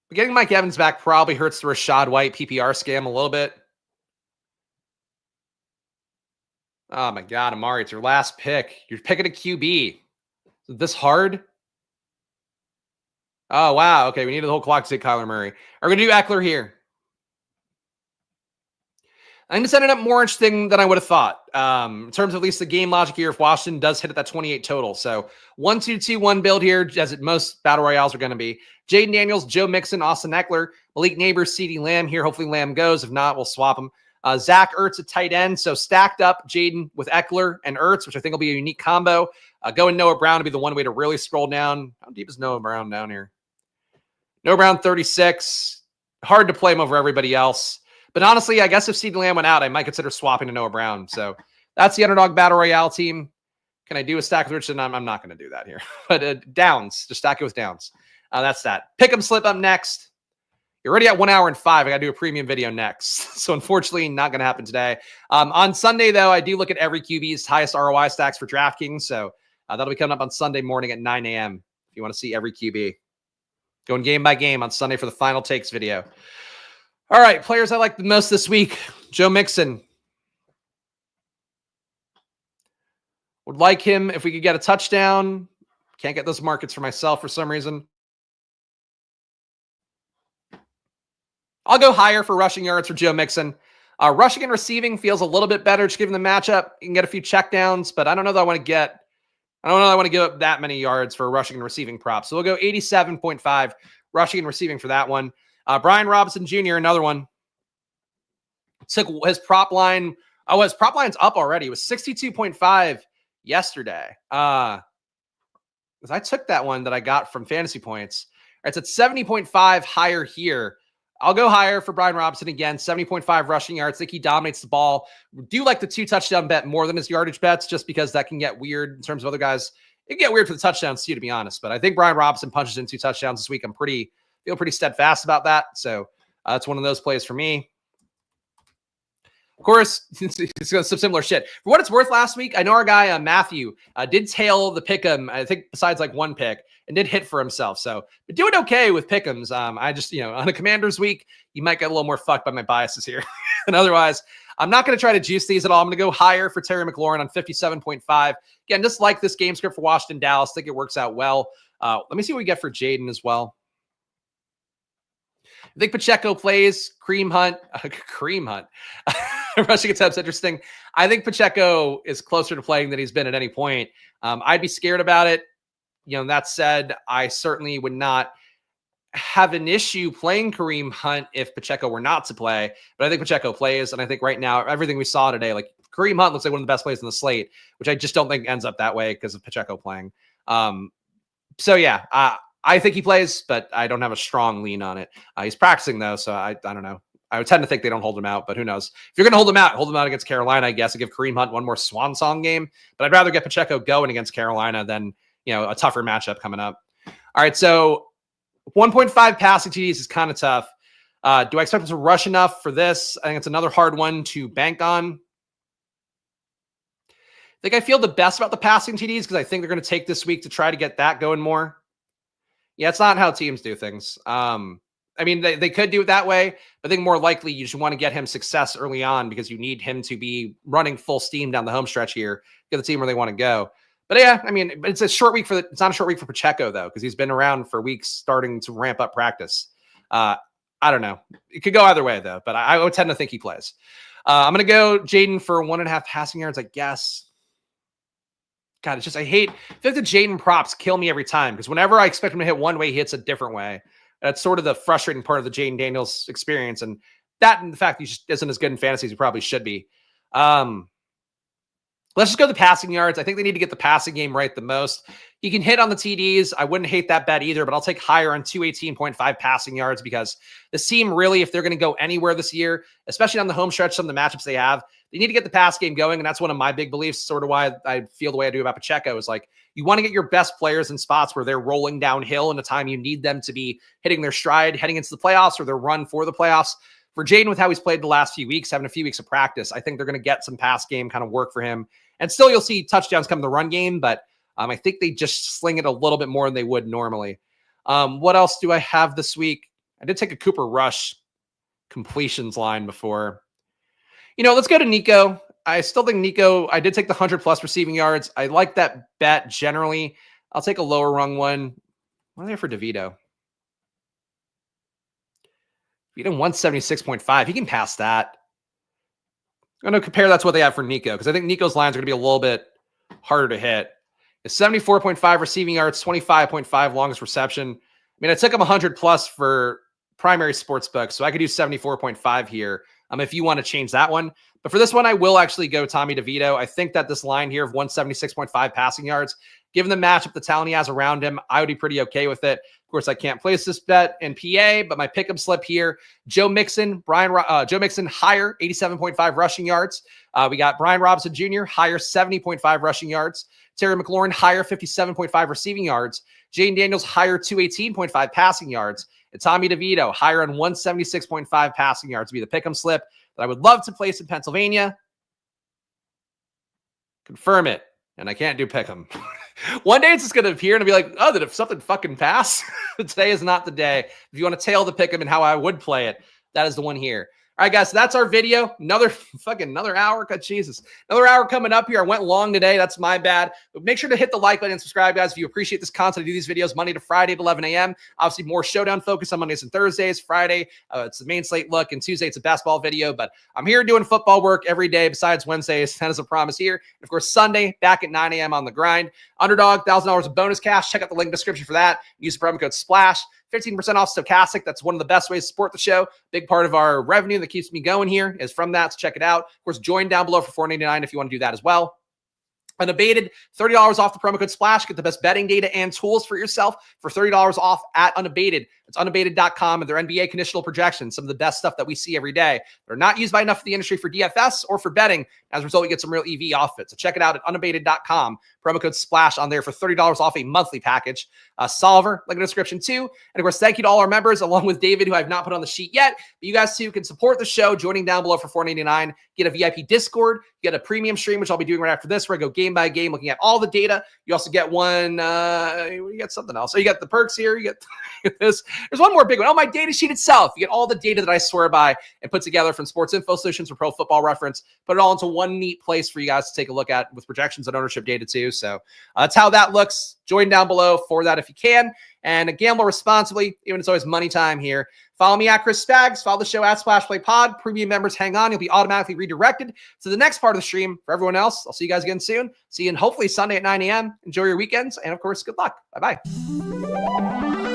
But getting Mike Evans back probably hurts the Rashad White PPR scam a little bit. Oh my God, Amari, it's your last pick. You're picking a QB. Is this hard? Oh, wow. Okay, we needed the whole clock to say Kyler Murray. We're going to do Eckler here. I think this ended up more interesting than I would have thought. In terms of at least the game logic here, if Washington does hit at that 28 total. So 1-2-2-1 build here, as most battle royales are going to be. Jaden Daniels, Joe Mixon, Austin Eckler, Malik Neighbors, CeeDee Lamb here. Hopefully Lamb goes. If not, we'll swap him. Zach Ertz at tight end. So stacked up Jaden with Eckler and Ertz, which I think will be a unique combo. Going Noah Brown to be the one way to really scroll down. How deep is Noah Brown down here? Noah Brown 36. Hard to play him over everybody else. But honestly, I guess if CeeDee Lamb went out, I might consider swapping to Noah Brown. So that's the Underdog Battle Royale team. Can I do a stack with Richardson? I'm not going to do that here. But Downs, just stack it with Downs. That's that. Pick 'em slip up next. You're already at 1 hour and 5. I got to do a premium video next. So unfortunately, not going to happen today. On Sunday, though, I do look at every QB's highest ROI stacks for DraftKings. So that'll be coming up on Sunday morning at 9 a.m. if you want to see every QB. Going game by game on Sunday for the final takes video. All right, players I like the most this week. Joe Mixon. Would like him if we could get a touchdown. Can't get those markets for myself for some reason. I'll go higher for rushing yards for Joe Mixon. Rushing and receiving feels a little bit better just given the matchup. You can get a few checkdowns, but I don't know that I want to give up that many yards for rushing and receiving props. So we'll go 87.5 rushing and receiving for that one. Brian Robinson Jr., another one. Took his prop line. Oh, his prop line's up already. It was 62.5 yesterday. Because I took that one that I got from Fantasy Points. It's at 70.5 higher here. I'll go higher for Brian Robinson again. 70.5 rushing yards. I think he dominates the ball. Do like the 2 touchdown bet more than his yardage bets, just because that can get weird in terms of other guys. It can get weird for the touchdowns too, to be honest. But I think Brian Robinson punches in 2 touchdowns this week. Feel pretty steadfast about that. So that's one of those plays for me. Of course, it's some similar shit. For what it's worth, last week, I know our guy Matthew did tail the pick'em, I think besides like one pick, and did hit for himself. So but doing okay with pick'ems. I just, on a Commanders week, you might get a little more fucked by my biases here. And otherwise, I'm not going to try to juice these at all. I'm going to go higher for Terry McLaurin on 57.5. Again, just like this game script for Washington, Dallas. I think it works out well. Let me see what we get for Jaden as well. I think Pacheco plays Cream Hunt. Rushing attempts, interesting. I think Pacheco is closer to playing than he's been at any point. I'd be scared about it. That said, I certainly would not have an issue playing Kareem Hunt if Pacheco were not to play. But I think Pacheco plays, and I think right now, everything we saw today, like Kareem Hunt looks like one of the best plays in the slate, which I just don't think ends up that way because of Pacheco playing. So yeah, I think he plays, but I don't have a strong lean on it. He's practicing though, so I don't know. I would tend to think they don't hold him out, but who knows? If you're going to hold him out against Carolina, I guess, and give Kareem Hunt one more swan song game. But I'd rather get Pacheco going against Carolina than a tougher matchup coming up. All right, so 1.5 passing TDs is kind of tough. Do I expect them to rush enough for this? I think it's another hard one to bank on. I think I feel the best about the passing TDs because I think they're going to take this week to try to get that going more. Yeah, it's not how teams do things. They could do it that way, but I think more likely you just want to get him success early on because you need him to be running full steam down the home stretch here, get the team where they want to go. But yeah, it's a short week it's not a short week for Pacheco though, because he's been around for weeks starting to ramp up practice. I don't know. It could go either way though, but I would tend to think he plays. I'm going to go Jaden for 1.5 passing yards, I guess. God, it's just, I feel like the Jaden props kill me every time because whenever I expect him to hit one way, he hits a different way. That's sort of the frustrating part of the Jaden Daniels experience. And that and the fact that he just isn't as good in fantasy as he probably should be. Let's just go the passing yards. I think they need to get the passing game right the most. He can hit on the TDs. I wouldn't hate that bet either, but I'll take higher on 218.5 passing yards because this team really, if they're going to go anywhere this year, especially on the home stretch, some of the matchups they have, they need to get the pass game going. And that's one of my big beliefs, sort of why I feel the way I do about Pacheco is like, you want to get your best players in spots where they're rolling downhill in a time you need them to be hitting their stride, heading into the playoffs or their run for the playoffs. For Jaden, with how he's played the last few weeks, having a few weeks of practice, I think they're going to get some pass game kind of work for him. And still, you'll see touchdowns come in the run game, but I think they just sling it a little bit more than they would normally. What else do I have this week? I did take a Cooper Rush completions line before. Let's go to Nico. I still think Nico, I did take the 100+ receiving yards. I like that bet generally. I'll take a lower rung one. What are they for DeVito? Beat him 176.5. He can pass that. I'm going to compare that to what they have for Nico, because I think Nico's lines are going to be a little bit harder to hit. It's 74.5 receiving yards, 25.5 longest reception. I mean, I took him 100 plus for primary sports books, so I could do 74.5 here if you want to change that one. But for this one, I will actually go Tommy DeVito. I think that this line here of 176.5 passing yards, given the matchup, the talent he has around him, I would be pretty okay with it. Of course, I can't place this bet in PA, but my pick'em slip here, Joe Mixon, Joe Mixon, higher, 87.5 rushing yards. We got Brian Robinson Jr., higher, 70.5 rushing yards. Terry McLaurin, higher, 57.5 receiving yards. Jane Daniels, higher, 218.5 passing yards. And Tommy DeVito, higher on 176.5 passing yards to be the pick'em slip that I would love to place in Pennsylvania. Confirm it. And I can't do pick'em. One day it's just going to appear and be like, oh, did something fucking pass? Today is not the day. If you want to tail the pick'em and how I would play it, that is the one here. All right, guys, so that's our video. Another hour. God, Jesus. Another hour coming up here. I went long today. That's my bad. But make sure to hit the like button and subscribe, guys, if you appreciate this content. I do these videos Monday to Friday at 11 a.m. Obviously, more showdown focus on Mondays and Thursdays. Friday, it's the main slate look. And Tuesday, it's a basketball video. But I'm here doing football work every day besides Wednesdays. That is a promise here. And of course, Sunday, back at 9 a.m. on the grind. Underdog, $1,000 of bonus cash. Check out the link in the description for that. Use the promo code SPLASH. 15% off Stochastic. That's one of the best ways to support the show. Big part of our revenue that keeps me going here is from that. So check it out. Of course, join down below for $4.99 if you want to do that as well. Unabated, $30 off the promo code SPLASH. Get the best betting data and tools for yourself for $30 off at Unabated. It's unabated.com and their NBA conditional projections, some of the best stuff that we see every day. They're not used by enough of the industry for DFS or for betting. As a result, you get some real EV off it. So check it out at unabated.com. Promo code SPLASH on there for $30 off a monthly package. Solver, link in the description too. And of course, thank you to all our members, along with David, who I've not put on the sheet yet. But you guys too can support the show, joining down below for $4.99. Get a VIP Discord. You get a premium stream, which I'll be doing right after this, where I go game by game, looking at all the data. You also get one, you get something else. So you got the perks here. You get this. There's one more big one. Oh, my data sheet itself. You get all the data that I swear by and put together from Sports Info Solutions for Pro Football Reference. Put it all into one neat place for you guys to take a look at with projections and ownership data too. So that's how that looks. Join down below for that if you can. And gamble responsibly, even it's always money time here. Follow me at Chris Spags. Follow the show at Splash Play Pod. Premium members, hang on. You'll be automatically redirected to the next part of the stream. For everyone else, I'll see you guys again soon. See you hopefully Sunday at 9 a.m. Enjoy your weekends. And of course, good luck. Bye-bye.